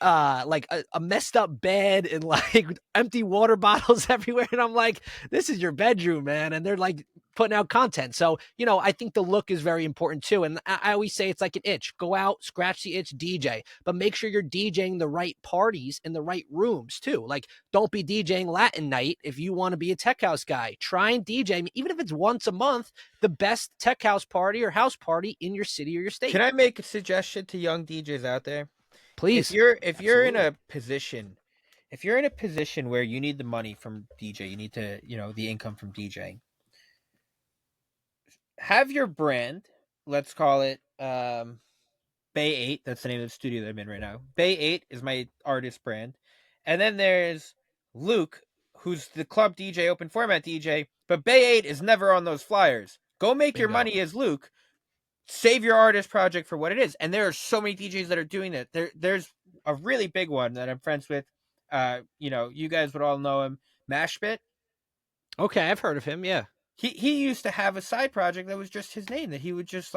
a messed up bed and like empty water bottles everywhere. And I'm like, this is your bedroom, man. And they're like putting out content. So, I think the look is very important too. And I always say it's like an itch. Go out, scratch the itch, DJ, but make sure you're DJing the right parties in the right rooms too. Like, don't be DJing Latin night if you want to be a tech house guy. Try and DJ, even if it's once a month, the best tech house party or house party in your city or your state. Can I make a suggestion to young DJs out there? Please. If you're in a position where you need the money from DJ, you need to, the income from DJing. Have your brand, let's call it Bay 8. That's the name of the studio that I'm in right now. Bay 8 is my artist brand. And then there's Luke, who's the club DJ, open format DJ. But Bay 8 is never on those flyers. Go make your money as Luke. Save your artist project for what it is. And there are so many DJs that are doing that. There's a really big one that I'm friends with. You guys would all know him. Mashbit. Okay, I've heard of him, yeah. He used to have a side project that was just his name, that he would just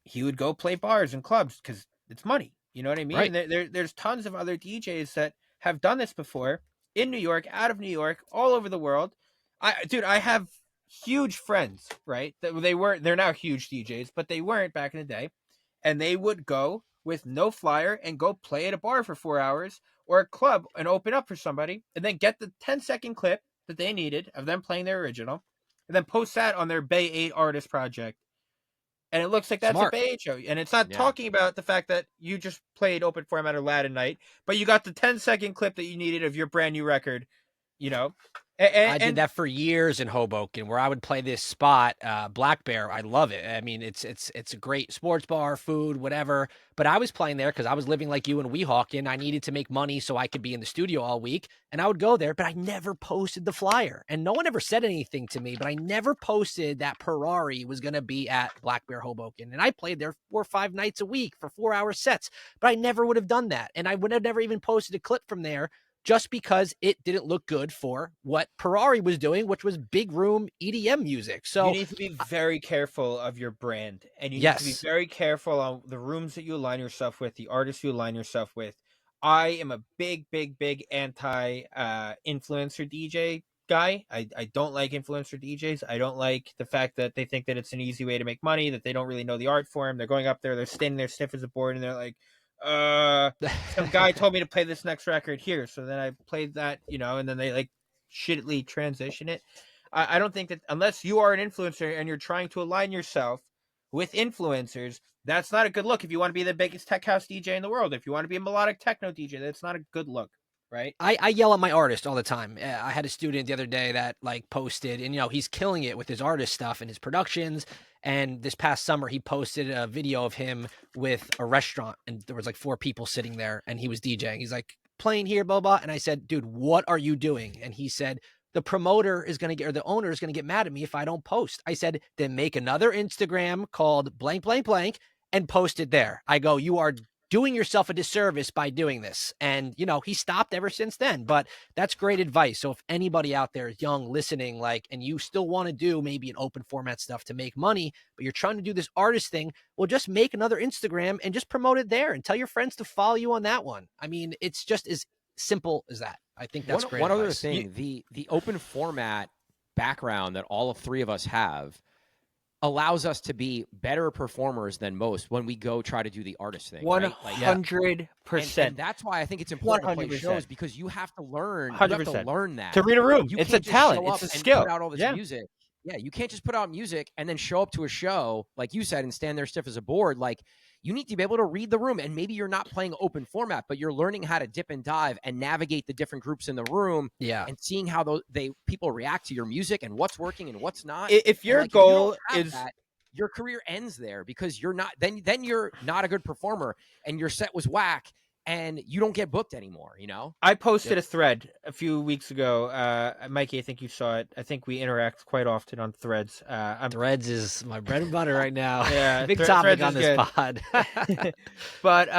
he would go play bars and clubs because it's money. You know what I mean? Right. And there's tons of other DJs that have done this before in New York, out of New York, all over the world. I have huge friends, right? They're now huge DJs, but they weren't back in the day. And they would go with no flyer and go play at a bar for 4 hours or a club and open up for somebody and then get the 10-second clip that they needed of them playing their original and then post that on their Bay 8 artist project. And it looks like that's Smart. a Bay 8 show. And it's not talking about the fact that you just played open format or Latin night, but you got the 10-second clip that you needed of your brand new record, I did that for years in Hoboken, where I would play this spot, Black Bear. I love it. I mean, it's a great sports bar, food, whatever. But I was playing there because I was living like you in Weehawken. I needed to make money so I could be in the studio all week. And I would go there, but I never posted the flyer. And no one ever said anything to me, but I never posted that Purari was going to be at Black Bear Hoboken. And I played there 4 or 5 nights a week for 4-hour sets. But I never would have done that. And I would have never even posted a clip from there, just because it didn't look good for what Purari was doing, which was big room EDM music. So you need to be very careful of your brand, and you need to be very careful on the rooms that you align yourself with, the artists you align yourself with. I am a big anti influencer DJ guy. I don't like influencer DJs. I don't like the fact that they think that it's an easy way to make money, that they don't really know the art form. They're going up there, they're standing there stiff as a board, and they're like, some guy told me to play this next record here, so then I played that, and then they shittily transition it. I don't think that, unless you are an influencer and you're trying to align yourself with influencers, that's not a good look. If you want to be the biggest tech house DJ in the world, if you want to be a melodic techno DJ, that's not a good look, right? I yell at my artist all the time. I had a student the other day that posted, and he's killing it with his artist stuff and his productions. And this past summer, he posted a video of him with a restaurant, and there was 4 people sitting there, and he was DJing. He's like, playing here, blah, blah. And I said, dude, what are you doing? And he said, the promoter is going to get, or the owner is going to get mad at me if I don't post. I said, then make another Instagram called blank, blank, blank, and post it there. I go, you are doing yourself a disservice by doing this. And, he stopped ever since then, but that's great advice. So if anybody out there is young listening, and you still want to do maybe an open format stuff to make money, but you're trying to do this artist thing, well, just make another Instagram and just promote it there and tell your friends to follow you on that one. I mean, it's just as simple as that. I think that's great. One advice. other thing, the open format background that all 3 of us have allows us to be better performers than most when we go try to do the artist thing. 100%. And that's why I think it's important to play shows, because you have to learn. 100%. You have to learn that to read a room. You it's a talent. It's a skill. Put out all this music. Yeah, you can't just put out music and then show up to a show, like you said, and stand there stiff as a board. You need to be able to read the room, and maybe you're not playing open format, but you're learning how to dip and dive and navigate the different groups in the room, and seeing how people react to your music and what's working and what's not. If your goal is that, your career ends there, because you're not then you're not a good performer and your set was whack and you don't get booked anymore, you know? I posted a thread a few weeks ago. Mikey, I think you saw it. I think we interact quite often on threads. Threads is my bread and butter right now. Yeah, Big topic Threads on is this good. pod. But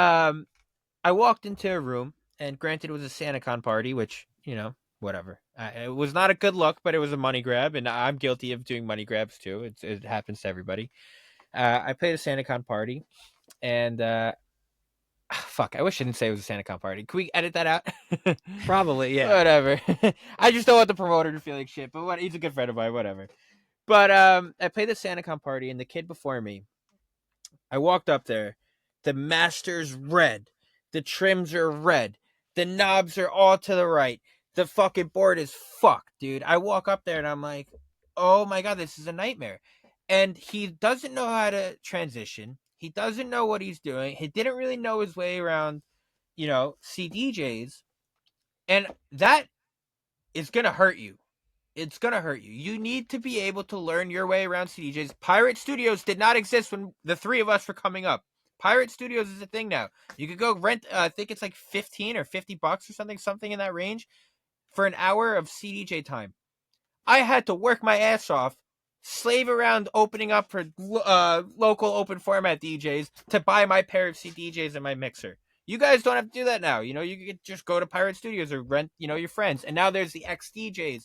I walked into a room, and granted, it was a SantaCon party, which, you know, whatever. It was not a good look, but it was a money grab, and I'm guilty of doing money grabs too. It happens to everybody. I played a SantaCon party, and fuck, I wish I didn't say it was a SantaCon party. Can we edit that out? Probably, yeah. Whatever. I just don't want the promoter to feel like shit, but what? He's a good friend of mine, whatever. But I played the SantaCon party, and the kid before me, I walked up there. The master's red. The trims are red. The knobs are all to the right. The fucking board is fucked, dude. I walk up there and I'm like, oh my God, this is a nightmare. And he doesn't know how to transition. He doesn't know what he's doing. He didn't really know his way around, you know, CDJs. And that is going to hurt you. It's going to hurt you. You need to be able to learn your way around CDJs. Pirate Studios did not exist when the three of us were coming up. Pirate Studios is a thing now. You could go rent, I think it's like 15 or $50 or something in that range for an hour of CDJ time. I had to work my ass off, slave around opening up for local open format DJs to buy my pair of CDJs and my mixer. You guys don't have to do that now. You know, you could just go to Pirate Studios or rent, you know, your friends. And now there's the XDJs.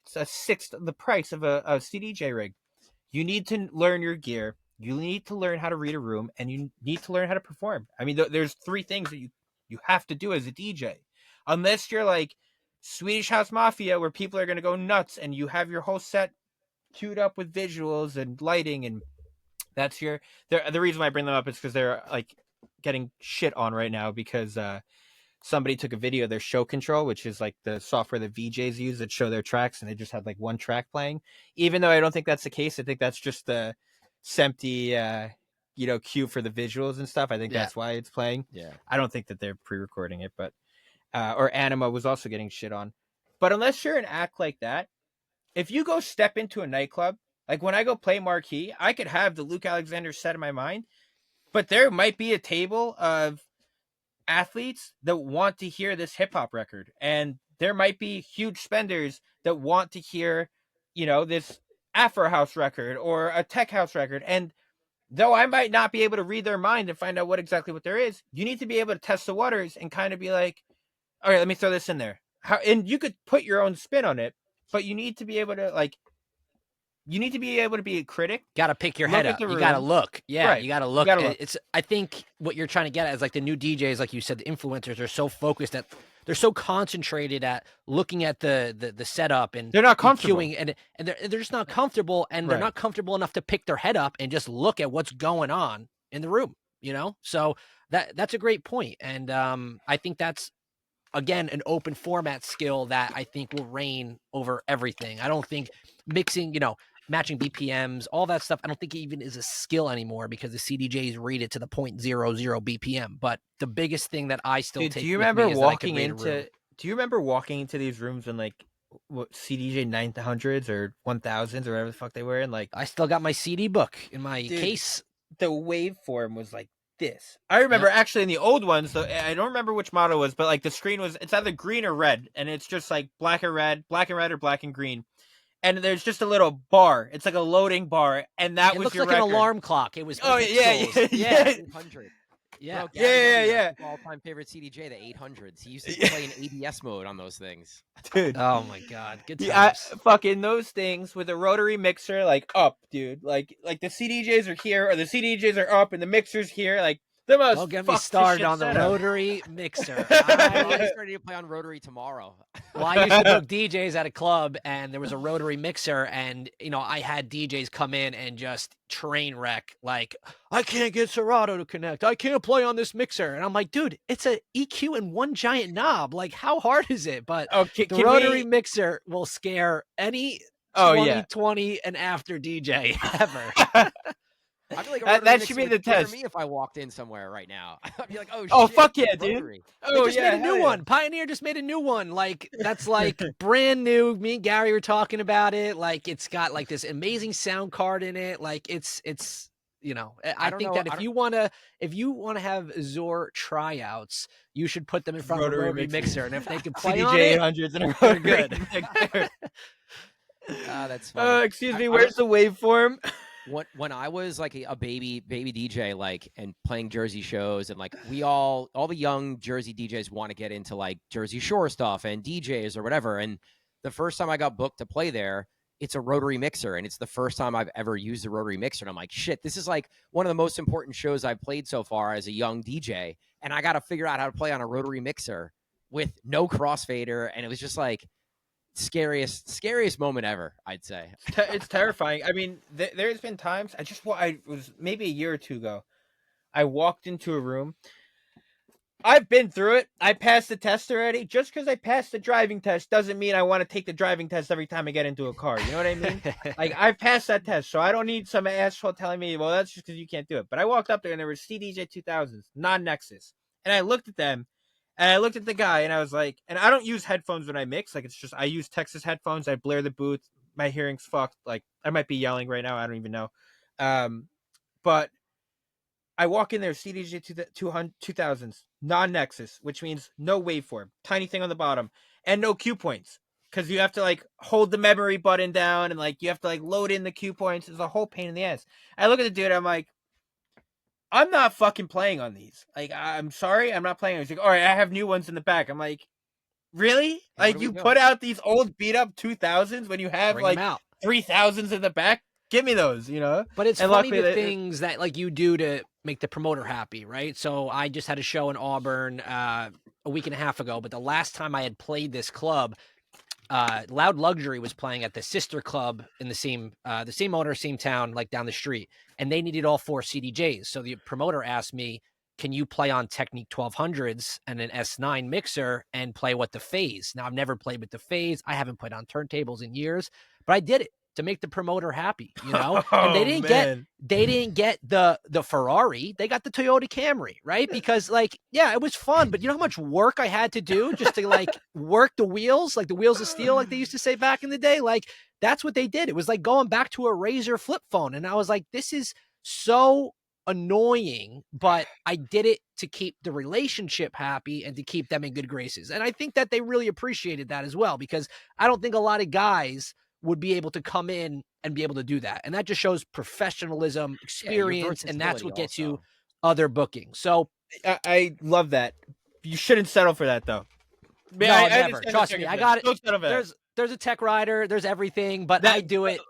It's a sixth of the price of a CDJ rig. You need to learn your gear. You need to learn how to read a room, and you need to learn how to perform. I mean, there's three things that you have to do as a DJ. Unless you're like Swedish House Mafia, where people are going to go nuts, and you have your whole set queued up with visuals and lighting, and that's your... The reason why I bring them up is because they're like getting shit on right now because somebody took a video of their show control, which is like the software that VJs use that show their tracks, and they just had like one track playing. Even though I don't think that's the case, I think that's just the SEMTI, you know, cue for the visuals and stuff. I think that's why it's playing. Yeah. I don't think that they're pre-recording it, but or Anima was also getting shit on. But unless you're an act like that, if you go step into a nightclub, like when I go play Marquee, I could have the Luke Alexander set in my mind, but there might be a table of athletes that want to hear this hip hop record, and there might be huge spenders that want to hear, you know, this Afro house record or a tech house record. And though I might not be able to read their mind and find out what there is, you need to be able to test the waters and kind of be like, all right, let me throw this in there. And you could put your own spin on it, but you need to be able to be a critic. Got to pick your head up. You got to look. Yeah, right. You got to look. It's. I think what you're trying to get at is like the new DJs, like you said, the influencers are so focused at, they're so concentrated at looking at the setup, and they're not comfortable. And they're just not comfortable, and they're not comfortable enough to pick their head up and just look at what's going on in the room. You know, so that's a great point, and I think that's, again, an open format skill that I think will reign over everything. I don't think mixing, you know, matching BPMs, all that stuff, I don't think it even is a skill anymore because the CDJs read it to the 0.00 BPM. But the biggest thing that I still take, do you remember walking into these rooms in like what, CDJ 900s or 1000s or whatever the fuck they were in? Like, I still got my CD book in my case. The waveform was like this. I remember actually in the old ones, I don't remember which model it was, but like the screen was, it's either green or red, and it's just like black and red or black and green. And there's just a little bar. It's like a loading bar, and that was your record. It looked like an alarm clock. It was. Oh yeah. 800. Yeah. Bro, Yeah. All-time favorite CDJ, the 800s. He used to play in ABS mode on those things. Dude. Oh my God. Good times. Yeah, fucking those things with a rotary mixer, like up, dude. Like the CDJs are here, or the CDJs are up, and the mixer's here. Like the most. Don't get me started on the rotary mixer. I'm ready to play on rotary tomorrow. Well, I used to book DJs at a club, and there was a rotary mixer, and you know, I had DJs come in and just train wreck. Like, I can't get Serato to connect. I can't play on this mixer, and I'm like, dude, it's a EQ and one giant knob. Like, how hard is it? But the rotary mixer will scare any 2020 and after DJ ever. I feel like that should be the test. Me if I walked in somewhere right now, I'd be like, oh shit, fuck yeah, dude! Oh, they just made a new one. Pioneer just made a new one. Like, that's like brand new. Me and Gary were talking about it. Like, it's got like this amazing sound card in it. Like, it's I don't think know. that if you want to have Zor tryouts, you should put them in front of a rotary mixer, and if they can play on CDJ it, 800s and a they're rotary good. mixer. That's funny. Excuse me, where's the waveform? When I was like a baby DJ, like, and playing Jersey shows, and like all the young Jersey DJs want to get into like Jersey Shore stuff and DJs or whatever. And the first time I got booked to play there, it's a rotary mixer, and it's the first time I've ever used a rotary mixer. And I'm like, shit, this is like one of the most important shows I've played so far as a young DJ, and I got to figure out how to play on a rotary mixer with no crossfader. And it was just like scariest moment ever, I'd say. It's terrifying. I mean, there's been times I was maybe a year or two ago. I walked into a room. I've been through it. I passed the test already. Just because I passed the driving test doesn't mean I want to take the driving test every time I get into a car. You know what I mean? Like, I passed that test, so I don't need some asshole telling me, well, that's just because you can't do it. But I walked up there and there were CDJ 2000s, non-Nexus. And I looked at them, and I looked at the guy, and I was like, and I don't use headphones when I mix. Like, it's just, I use Texas headphones. I blare the booth. My hearing's fucked. Like, I might be yelling right now. I don't even know. But I walk in there, CDJ 2000s, non-Nexus, which means no waveform, tiny thing on the bottom, and no cue points. Because you have to, like, hold the memory button down, and, like, you have to, like, load in the cue points. It's a whole pain in the ass. I look at the dude, I'm like, I'm not fucking playing on these. Like, I'm sorry, I'm not playing on these. He's like, all right, I have new ones in the back. I'm like, really? Hey, like, you put out these old beat-up 2000s when you have, Bring them like, out. 3000s in the back? Give me those, But it's and funny luckily the things that like you do to make the promoter happy, right? So I just had a show in Auburn a week and a half ago, but the last time I had played this club, Loud Luxury was playing at the sister club in the same owner, same town, like down the street, and they needed all 4 CDJs. So the promoter asked me, can you play on Technique 1200s and an S9 mixer and play with the phase? Now, I've never played with the phase. I haven't played on turntables in years, but I did it to make the promoter happy, and they didn't get the Ferrari. They got the Toyota Camry, right? Because like, yeah, it was fun, but you know how much work I had to do just to like work the wheels, like the wheels of steel, like they used to say back in the day. Like, that's what they did. It was like going back to a Razor flip phone. And I was like, this is so annoying, but I did it to keep the relationship happy and to keep them in good graces. And I think that they really appreciated that as well, because I don't think a lot of guys would be able to come in and be able to do that. And that just shows professionalism, experience, and that's what gets you other bookings. So I love that. You shouldn't settle for that, though. No, never. Trust me, I got it. There's a tech rider, there's everything, but I do it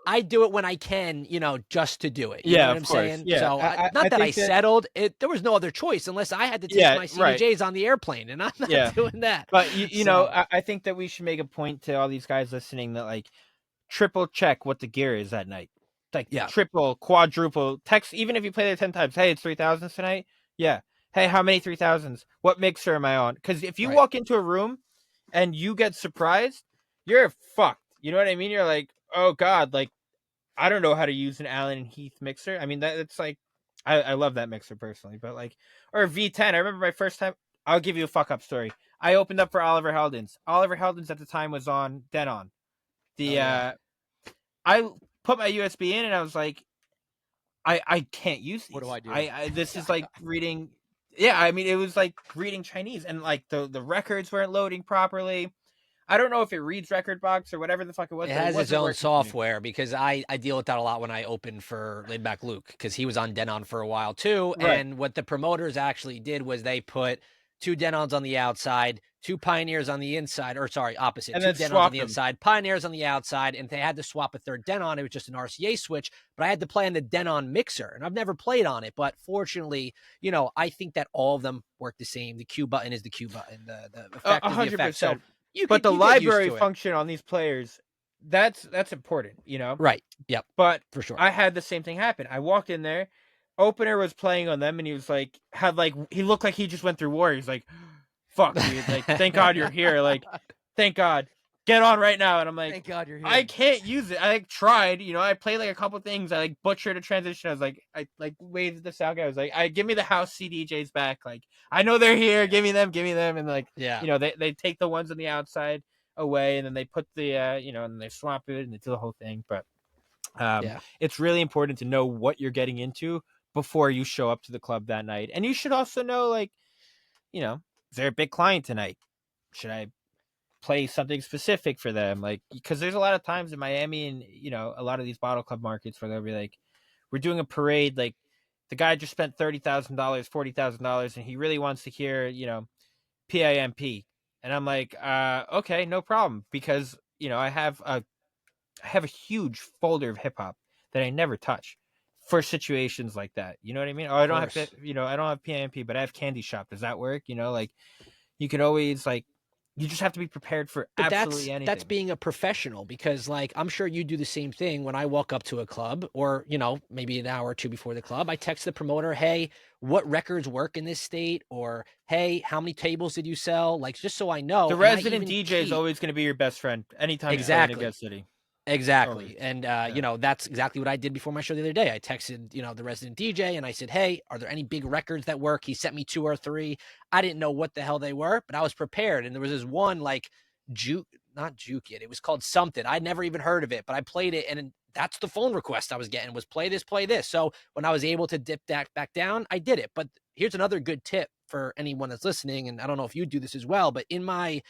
when I can, just to do it. You know what I'm saying? Yeah. So not that I settled. There was no other choice unless I had to take my CDJs on the airplane, and I'm not doing that. But I think that we should make a point to all these guys listening that like triple check what the gear is that night. Like triple, quadruple, text, even if you play it 10 times. Hey, it's 3000s tonight. Yeah. Hey, how many 3000s? What mixer am I on? Because if you walk into a room and you get surprised, you're fucked. You know what I mean? You're like, oh God, like, I don't know how to use an Allen and Heath mixer. I mean, that's like, I love that mixer personally, but like, or a V10. I remember my first time. I'll give you a fuck up story. I opened up for Oliver Heldens. Oliver Heldens at the time was on Denon. I put my USB in and I was like, I can't use these. What do I do? This is like reading. Yeah, I mean, it was like reading Chinese, and like the records weren't loading properly. I don't know if it reads record box or whatever the fuck it was. It has its own software, because I deal with that a lot when I open for Laid Back Luke, because he was on Denon for a while too. Right. And what the promoters actually did was they put 2 Denons on the outside, 2 Pioneers on the inside, or sorry, opposite. And 2 Denons on the inside, Pioneers on the outside, and if they had to swap a third Denon, it was just an RCA switch, but I had to play on the Denon mixer, and I've never played on it, but fortunately, I think that all of them work the same. The Q button is the Q button, the effect is the effect. So the library function on these players, that's important, Right. Yep. But for sure, I had the same thing happen. I walked in there, opener was playing on them, and he was like, he looked like he just went through war. He's like, fuck, dude, like, thank God you're here, like, thank God, get on right now. And I'm like, thank God you're here. I can't use it. I like tried, I played like a couple things. I like butchered a transition. I was like, I like waved the sound guy. I was like, give me the house CDJs back. Like, I know they're here. Give me them. And like, they take the ones on the outside away, and then they put the, and they swap it and they do the whole thing. But it's really important to know what you're getting into before you show up to the club that night. And you should also know, like, you know, is there a big client tonight? Should I play something specific for them? Like, because there's a lot of times in Miami and, you know, a lot of these bottle club markets where they'll be like, we're doing a parade, like the guy just spent $30,000, $40,000, and he really wants to hear, you know, PIMP. And I'm like, okay, no problem, because, you know, I have a huge folder of hip hop that I never touch for situations like that. You know what I mean? Oh, I don't have to, you know, I don't have PIMP, but I have Candy Shop. Does that work? You know, like, you can always, like, you just have to be prepared for But absolutely anything. that's being a professional, because like I'm sure you do the same thing when I walk up to a club, or you know, maybe an hour or two before the club, I text the promoter, hey, what records work in this state, or hey, how many tables did you sell? Like, just so I know. The resident DJ is always going to be your best friend anytime you play in a guest city. Exactly. And, you know, that's exactly what I did before my show the other day. I texted, you know, the resident DJ and I said, hey, are there any big records that work? He sent me 2 or 3. I didn't know what the hell they were, but I was prepared. And there was this one, like, not Juke It. It was called something. I'd never even heard of it, but I played it. And that's the phone request I was getting, was play this, play this. So when I was able to dip that back down, I did it. But here's another good tip for anyone that's listening. And I don't know if you do this as well, but in my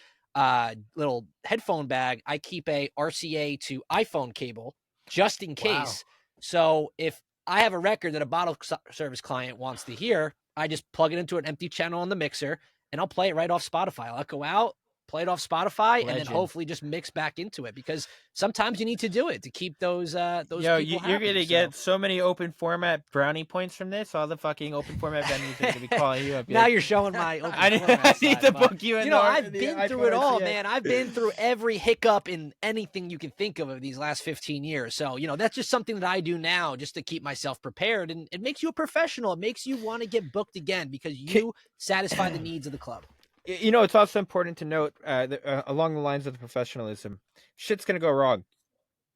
little headphone bag, I keep a RCA to iPhone cable just in case. Wow. So if I have a record that a bottle service client wants to hear, I just plug it into an empty channel on the mixer and I'll play it right off Spotify. I'll go out, play it off Spotify, and then hopefully just mix back into it, because sometimes you need to do it to keep those Yo, people you're happy, gonna get so many open format brownie points from this. All the fucking open format venues are gonna be calling you up. Now you're showing my open format I need to book you in. You know, I've been through it all, man. I've been through every hiccup in anything you can think of these last 15 years. So, you know, that's just something that I do now just to keep myself prepared, and it makes you a professional. It makes you want to get booked again because you satisfy the needs of the club. You know, it's also important to note, along the lines of the professionalism, shit's gonna go wrong.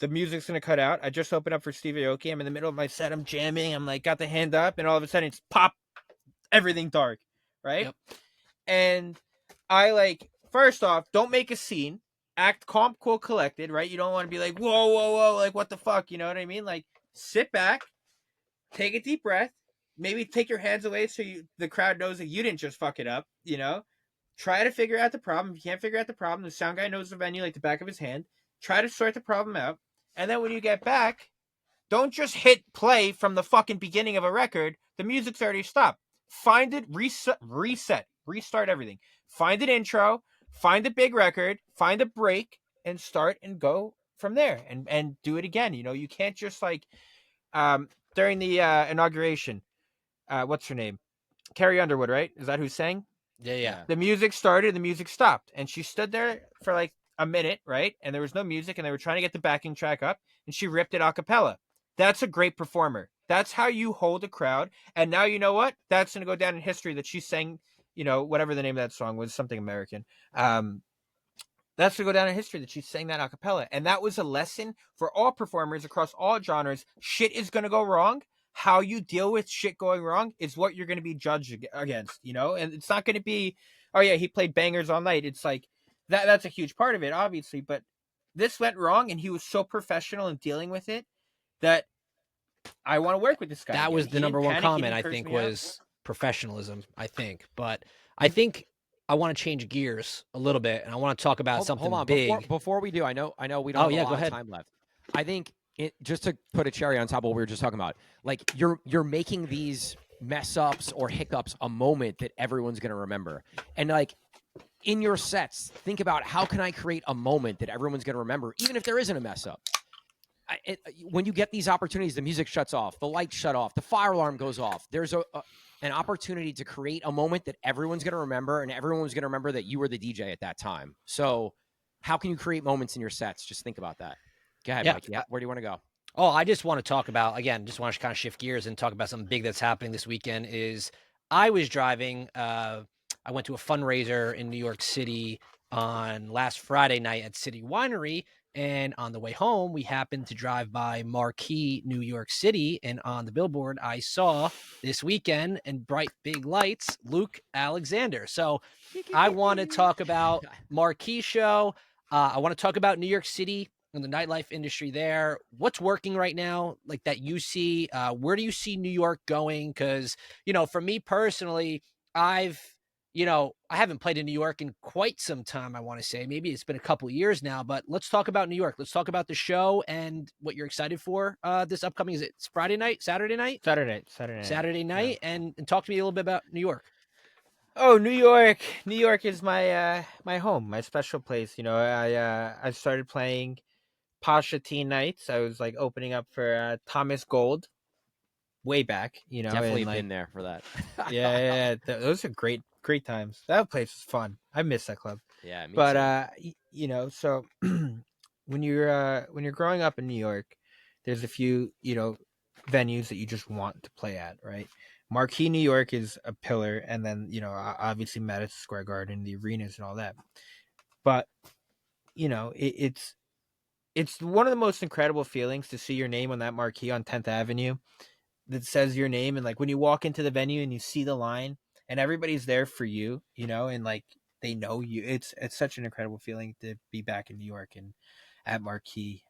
The music's gonna cut out. I just opened up for Steve Aoki. I'm in the middle of my set. I'm jamming. I'm like, got the hand up, and all of a sudden it's pop, everything dark, right? Yep. And I, like, first off, don't make a scene. Act calm, cool, collected, right? You don't want to be like, whoa, whoa, whoa, like, what the fuck? You know what I mean? Like, sit back, take a deep breath, maybe take your hands away so the crowd knows that you didn't just fuck it up, you know? Try to figure out the problem. If you can't figure out the problem, the sound guy knows the venue like the back of his hand. Try to sort the problem out. And then when you get back, don't just hit play from the fucking beginning of a record. The music's already stopped. Find it, reset, restart everything. Find an intro, find a big record, find a break, and start and go from there. And do it again. You know, you can't just, like, during the inauguration, what's her name? Carrie Underwood, right? Is that who sang? Yeah. The music started, the music stopped, and she stood there for like a minute, right? And there was no music, and they were trying to get the backing track up, and she ripped it a cappella. That's a great performer. That's how you hold a crowd. And now you know what? That's going to go down in history that she sang, you know, whatever the name of that song was, something American. That's going to go down in history that she sang that a cappella. And that was a lesson for all performers across all genres. Shit is going to go wrong. How you deal with shit going wrong is what you're going to be judged against, you know? And it's not going to be, oh yeah, he played bangers all night. It's like, that's a huge part of it, obviously. But this went wrong, and he was so professional in dealing with it that I want to work with this guy. That was the number one comment, I think, was professionalism, I think. But I think I want to change gears a little bit, and I want to talk about something big. Before we do, I know we don't have a lot of time left. I think just to put a cherry on top of what we were just talking about, like, you're making these mess ups or hiccups a moment that everyone's going to remember. And, like, in your sets, think about, how can I create a moment that everyone's going to remember, even if there isn't a mess up? When you get these opportunities, the music shuts off, the lights shut off, the fire alarm goes off. There's an opportunity to create a moment that everyone's going to remember, and everyone's going to remember that you were the DJ at that time. So how can you create moments in your sets? Just think about that. Go ahead, Mike. Yeah. Where do you want to go? Oh, I just want to talk about, again, just want to kind of shift gears and talk about something big that's happening this weekend. Is I was driving, I went to a fundraiser in New York City on last Friday night at City Winery. And on the way home, we happened to drive by Marquee, New York City. And on the billboard, I saw this weekend in bright big lights, Luke Alexander. So I want to talk about Marquee show. I want to talk about New York City in the nightlife industry there. What's working right now, like that you see? Where do you see New York going? Because, for me personally, I've, I haven't played in New York in quite some time, I want to say. Maybe it's been a couple of years now, but let's talk about New York. Let's talk about the show and what you're excited for this upcoming, is it Friday night, Saturday night? Saturday Night, yeah. and talk to me a little bit about New York. Oh, New York. New York is my my home, my special place. I started playing Pasha Teen Nights. I was like opening up for Thomas Gold way back, Definitely and like been there for that. those are great times. That place was fun. I miss that club. Yeah, me But too. so when you're growing up in New York, there's a few, venues that you just want to play at, right? Marquee, New York is a pillar, and then, obviously Madison Square Garden, the arenas and all that. But, it's one of the most incredible feelings to see your name on that marquee on 10th Avenue that says your name, and like when you walk into the venue and you see the line and everybody's there for you, and like they know you. It's such an incredible feeling to be back in New York and at Marquee.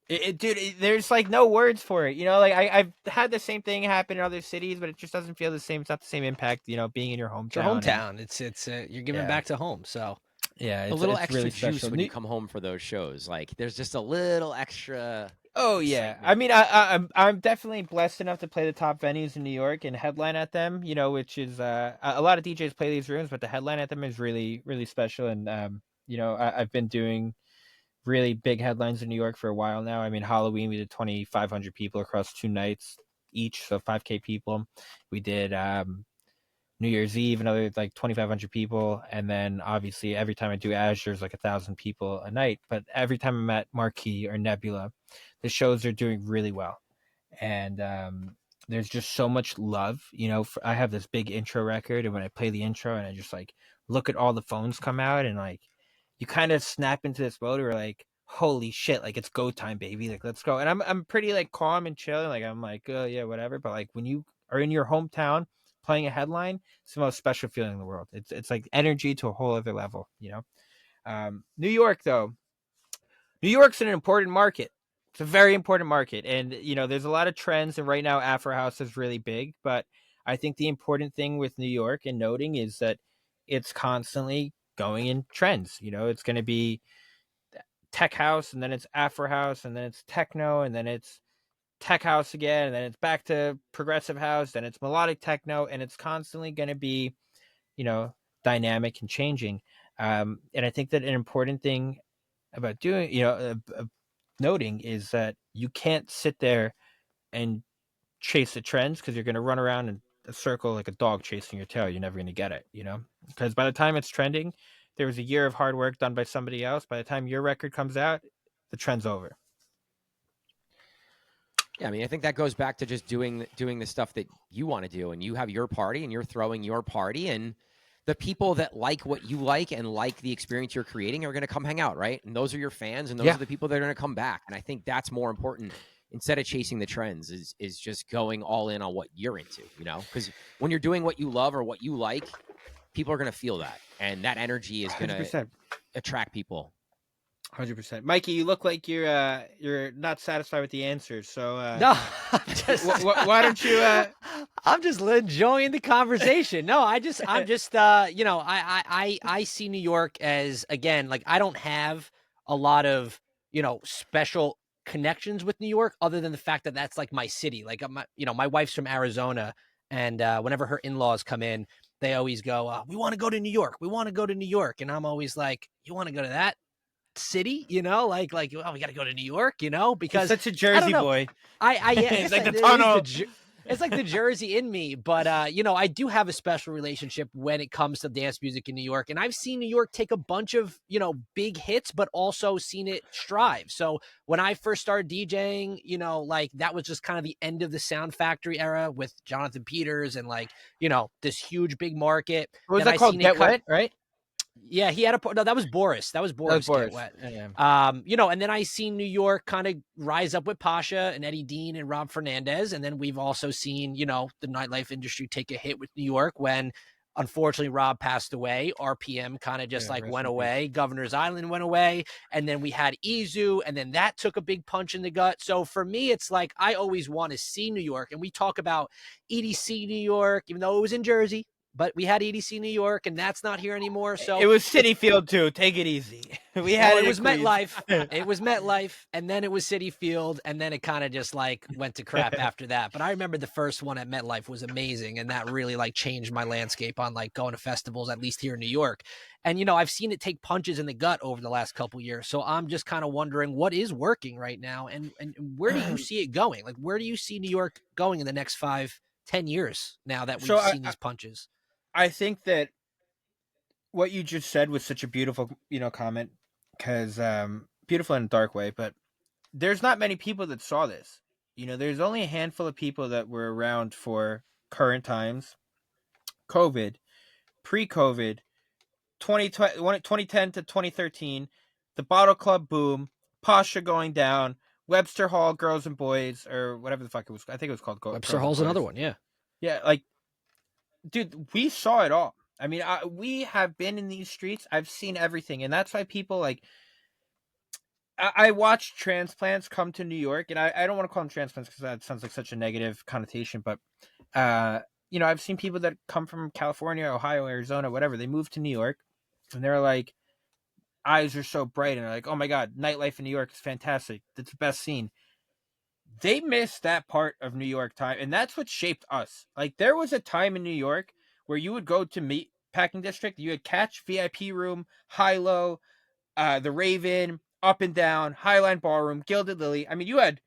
Dude, there's like no words for it. Like I've had the same thing happen in other cities, but it just doesn't feel the same. It's not the same impact, being in your It's your hometown. hometown. It's you're giving Yeah, back to home. So yeah, A little it's extra really juice special. when you come home for those shows. Like there's just a little extra Oh yeah, I excitement. mean, I'm definitely blessed enough to play the top venues in New York and headline at them. Which is a lot of DJs play these rooms, but the headline at them is really really special. And I've been doing really big headlines in New York for a while now. I mean, Halloween we did 2,500 people across 2 nights each, so 5K people. We did New Year's Eve, another like 2,500 people, and then obviously every time I do Azure's like 1,000 people a night. But every time I'm at Marquee or Nebula, the shows are doing really well, and there's just so much love. I have this big intro record, and when I play the intro, and I just like look at all the phones come out, and like you kind of snap into this mode where like, holy shit, like it's go time, baby, like let's go. And I'm pretty like calm and chill, like I'm like, oh yeah, whatever. But like when you are in your hometown playing a headline, it's the most special feeling in the world. It's like energy to a whole other level. New York though, New York's an important market. It's a very important market, and there's a lot of trends. And right now, Afro House is really big. But I think the important thing with New York and noting is that it's constantly going in trends. It's going to be tech house, and then it's Afro House, and then it's techno, and then it's tech house again, and then it's back to progressive house, then it's melodic techno, and it's constantly going to be, you know, dynamic and changing. And I think that an important thing about doing, noting is that you can't sit there and chase the trends because you're going to run around in a circle like a dog chasing your tail. You're never going to get it, because by the time it's trending, there was a year of hard work done by somebody else. By the time your record comes out, the trend's over. Yeah, I mean, I think that goes back to just doing the stuff that you want to do, and you have your party, and you're throwing your party, and the people that like what you like and like the experience you're creating are going to come hang out, right? And those are your fans, and those are the people that are going to come back. And I think that's more important instead of chasing the trends is just going all in on what you're into, because when you're doing what you love or what you like, people are going to feel that, and that energy is going to attract people. 100%. Mikey, you look like you're not satisfied with the answers. So no, why don't you? I'm just enjoying the conversation. No, I'm just I see New York as, again, like I don't have a lot of special connections with New York other than the fact that that's like my city. Like my wife's from Arizona, and whenever her in-laws come in, they always go, "We want to go to New York. We want to go to New York," and I'm always like, "You want to go to that city, like well, we got to go to New York, because you're such a Jersey boy." Yeah, it's like the tunnel. It's like the Jersey in me, but I do have a special relationship when it comes to dance music in New York, and I've seen New York take a bunch of big hits, but also seen it strive. So when I first started DJing, like that was just kind of the end of the Sound Factory era with Jonathan Peters and this huge big market. What was then that called? Get Wet, right? Yeah, he had no, that was Boris. That was Boris. Get Wet. Yeah. And then I seen New York kind of rise up with Pasha and Eddie Dean and Rob Fernandez. And then we've also seen, the nightlife industry take a hit with New York when unfortunately Rob passed away. RPM kind of just like went away. Governor's Island went away. And then we had Izu, and then that took a big punch in the gut. So for me, it's like I always want to see New York. And we talk about EDC New York, even though it was in Jersey. But we had EDC New York, and that's not here anymore. So it was Citi Field too. Take it easy. We had it was MetLife. It was MetLife, and then it was Citi Field, and then it kind of just like went to crap after that. But I remember the first one at MetLife was amazing, and that really like changed my landscape on like going to festivals, at least here in New York. And I've seen it take punches in the gut over the last couple of years. So I'm just kind of wondering what is working right now, and where do you see it going? Like, where do you see New York going in the next 5-10 years now that we've seen these punches? I think that what you just said was such a beautiful, comment, because beautiful in a dark way, but there's not many people that saw this. There's only a handful of people that were around for current times, COVID, pre-COVID, 2010 to 2013, the Bottle Club boom, Pasha going down, Webster Hall, Girls and Boys, or whatever the fuck it was. I think it was called Webster Hall's another one, yeah. Yeah, like, dude, we saw it all. I mean, we have been in these streets. I've seen everything. And that's why people, like, I watch transplants come to New York. And I don't want to call them transplants because that sounds like such a negative connotation. But, I've seen people that come from California, Ohio, Arizona, whatever. They move to New York. And they're like, eyes are so bright. And they're like, oh, my God, nightlife in New York is fantastic. It's the best scene. They missed that part of New York time, and that's what shaped us. Like, there was a time in New York where you would go to Meat Packing District, you would catch VIP Room, High Low, the Raven, Up and Down, Highline Ballroom, Gilded Lily. I mean, you had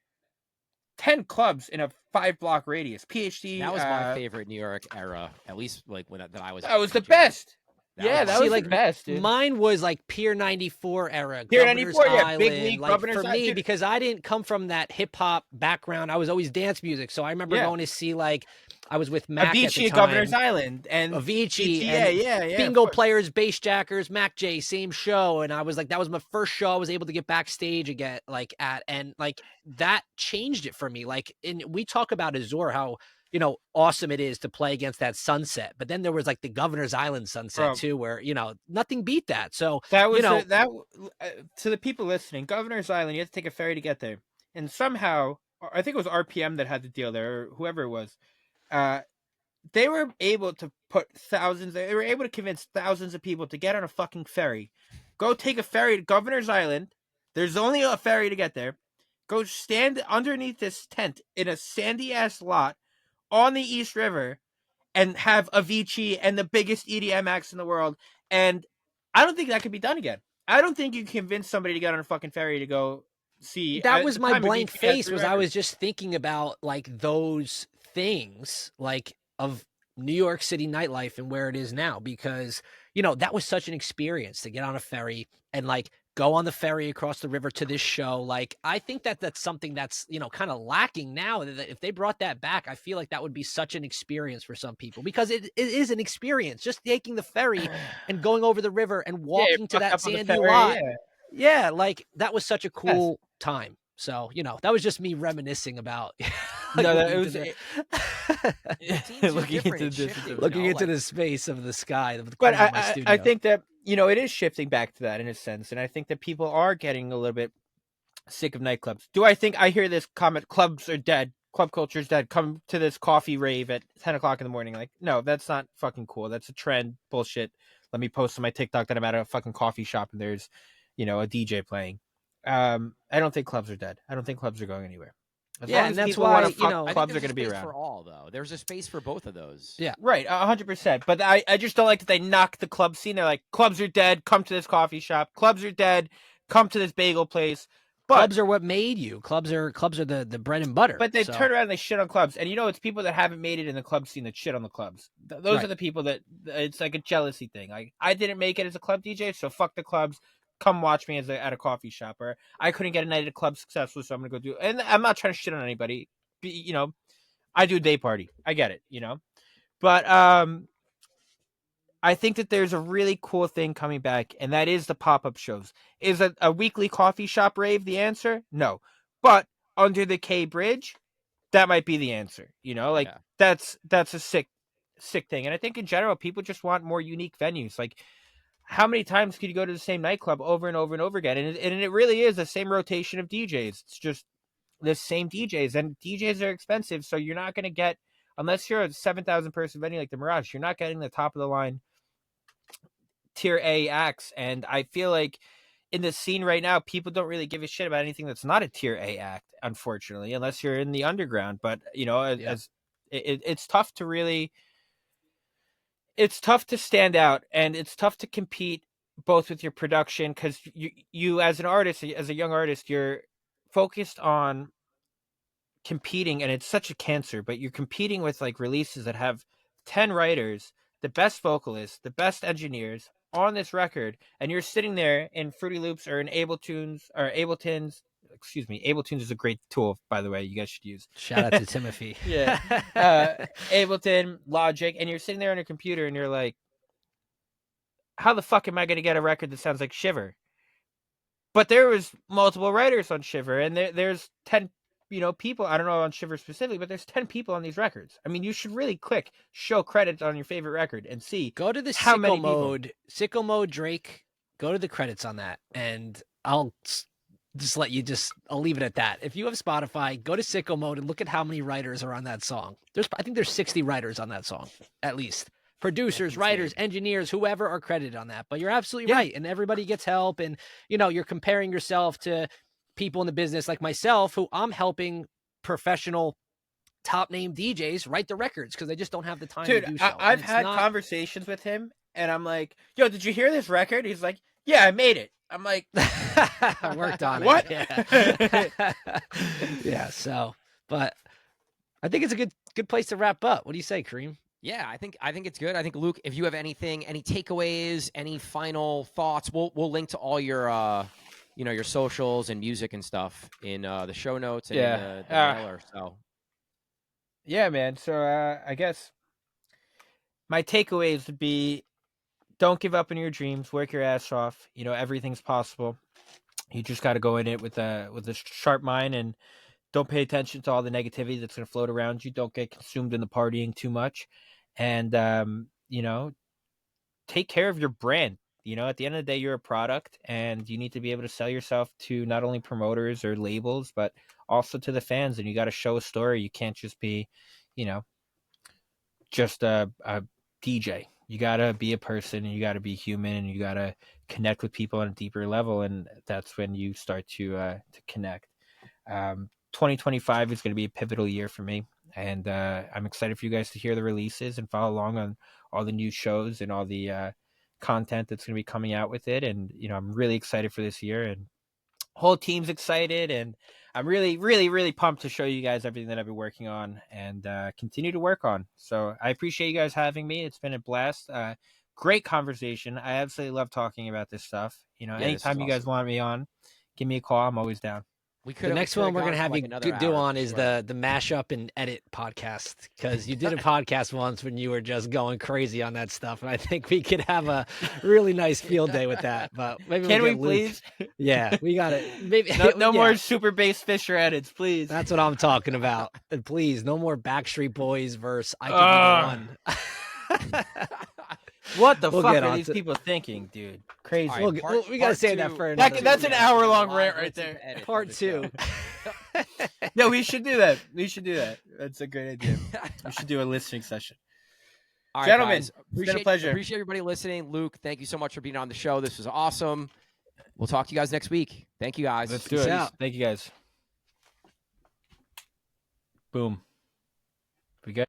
10 clubs in a 5-block radius. PhD. That was my favorite New York era, at least like that I was. That was the best. That was like the best, dude. Mine was like Pier 94 era. Pier 94, Island, big league, like Governor's for me, Island. because I didn't come from that hip hop background. I was always dance music. So I remember going to see, like, I was with Mac Avicii at the time. Governor's Island. And Avicii. Yeah. Bingo Players, Bass Jackers, Mac J, same show. And I was like, that was my first show I was able to get backstage again, like at, and like that changed it for me. Like, and we talk about Azure, how, awesome it is to play against that sunset. But then there was like the Governor's Island sunset too, where, nothing beat that. So that was, to the people listening, Governor's Island, you have to take a ferry to get there. And somehow, I think it was RPM that had the deal there, or whoever it was. They were able to they were able to convince thousands of people to get on a fucking ferry. Go take a ferry to Governor's Island. There's only a ferry to get there. Go stand underneath this tent in a sandy ass lot on the East River and have Avicii and the biggest EDM acts in the world. And I don't think that could be done again. I don't think you can convince somebody to get on a fucking ferry to go see. That was my blank face, was I was just thinking about like those things, like of New York City nightlife and where it is now, because, that was such an experience to get on a ferry and like go on the ferry across the river to this show. Like, I think that that's something that's, kind of lacking now. If they brought that back, I feel like that would be such an experience for some people, because it is an experience, just taking the ferry and going over the river and walking to that sandy lot. Yeah, like that was such a cool time. So, that was just me reminiscing about. Looking into the space of the sky. But I think that, it is shifting back to that in a sense. And I think that people are getting a little bit sick of nightclubs. Do I think I hear this comment, clubs are dead, club culture is dead, come to this coffee rave at 10 o'clock in the morning? Like, no, that's not fucking cool. That's a trend. Bullshit. Let me post on my TikTok that I'm at a fucking coffee shop and there's, a DJ playing. I don't think clubs are dead. I don't think clubs are going anywhere. And that's why, clubs are going to be around. For all, though, there's a space for both of those. Yeah, right, 100%. But I just don't like that they knock the club scene. They're like, clubs are dead. Come to this coffee shop. Clubs are dead. Come to this bagel place. But clubs are what made you. Clubs are the bread and butter. But they turn around and they shit on clubs. And it's people that haven't made it in the club scene that shit on the clubs. Those are the people that it's like a jealousy thing. Like, I didn't make it as a club DJ, so fuck the clubs. Come watch me at a coffee shop. Or I couldn't get a night at a club successful, so I'm gonna go do. And I'm not trying to shit on anybody. I do a day party. I get it. But I think that there's a really cool thing coming back, and that is the pop-up shows. Is a weekly coffee shop rave the answer? No. But under the K Bridge, that might be the answer. That's a sick sick thing. And I think in general, people just want more unique venues. Like, how many times could you go to the same nightclub over and over and over again? And it really is the same rotation of DJs. It's just the same DJs, and DJs are expensive. So you're not going to get, unless you're a 7,000 person venue like the Mirage, you're not getting the top of the line tier A acts. And I feel like in the scene right now, people don't really give a shit about anything that's not a tier A act, unfortunately, unless you're in the underground. But it's tough to really, it's tough to stand out, and it's tough to compete both with your production, because you as an artist, as a young artist, you're focused on competing, and it's such a cancer, but you're competing with like releases that have 10 writers, the best vocalists, the best engineers on this record, and you're sitting there in Fruity Loops or in Ableton's. Excuse me, Ableton is a great tool, by the way. You guys should use. Shout out to Timothy. Yeah, Ableton, Logic, and you're sitting there on your computer, and you're like, "How the fuck am I going to get a record that sounds like Shiver?" But there was multiple writers on Shiver, and there's 10, people. I don't know on Shiver specifically, but there's 10 people on these records. I mean, you should really click show credits on your favorite record and see. Go to the how many sicko mode Drake. Go to the credits on that, and I'll just I'll leave it at that. If you have Spotify, go to sicko mode and look at how many writers are on that song. I think there's 60 writers on that song, at least. Producers, writers, engineers, whoever are credited on that. But you're absolutely right. And everybody gets help. And, you're comparing yourself to people in the business like myself, who I'm helping professional top name DJs write the records because they just don't have the time to do so. I've had conversations with him, and I'm like, yo, did you hear this record? He's like, yeah, I made it. I'm like, I worked on what? it. Yeah. So, but I think it's a good place to wrap up. What do you say, Cream? Yeah, I think it's good. I think, Luke, if you have any takeaways, any final thoughts, we'll link to all your your socials and music and stuff in the show notes and in the mailer. So yeah, man. So I guess my takeaways would be: don't give up on your dreams. Work your ass off. Everything's possible. You just got to go in it with a sharp mind, and don't pay attention to all the negativity that's going to float around you. Don't get consumed in the partying too much, and take care of your brand. At the end of the day, you're a product, and you need to be able to sell yourself to not only promoters or labels, but also to the fans. And you got to show a story. You can't just be, just a DJ. You got to be a person, and you got to be human, and you got to connect with people on a deeper level. And that's when you start to connect. 2025 is going to be a pivotal year for me. And I'm excited for you guys to hear the releases and follow along on all the new shows and all the content that's going to be coming out with it. And, I'm really excited for this year, and whole team's excited. And I'm really, really, really pumped to show you guys everything that I've been working on and continue to work on. So I appreciate you guys having me. It's been a blast. Great conversation. I absolutely love talking about this stuff. Anytime you guys want me on, give me a call. I'm always down. The next one we're going to have you do on is the mashup and edit podcast, because you did a podcast once when you were just going crazy on that stuff. And I think we could have a really nice field day with that. But maybe can we please? Yeah, we got it. Maybe no more Super Bass Fisher edits, please. That's what I'm talking about. And please, no more Backstreet Boys verse I Could Be the One. What the fuck are these people thinking, dude? Crazy. Right, we gotta say that for another. That's an hour-long rant right there. Part 2. No, we should do that. That's a great idea. We should do a listening session. All right, gentlemen, guys, it's been a pleasure. Appreciate everybody listening. Luke, thank you so much for being on the show. This was awesome. We'll talk to you guys next week. Thank you, guys. Let's do it. Thank you, guys. Boom.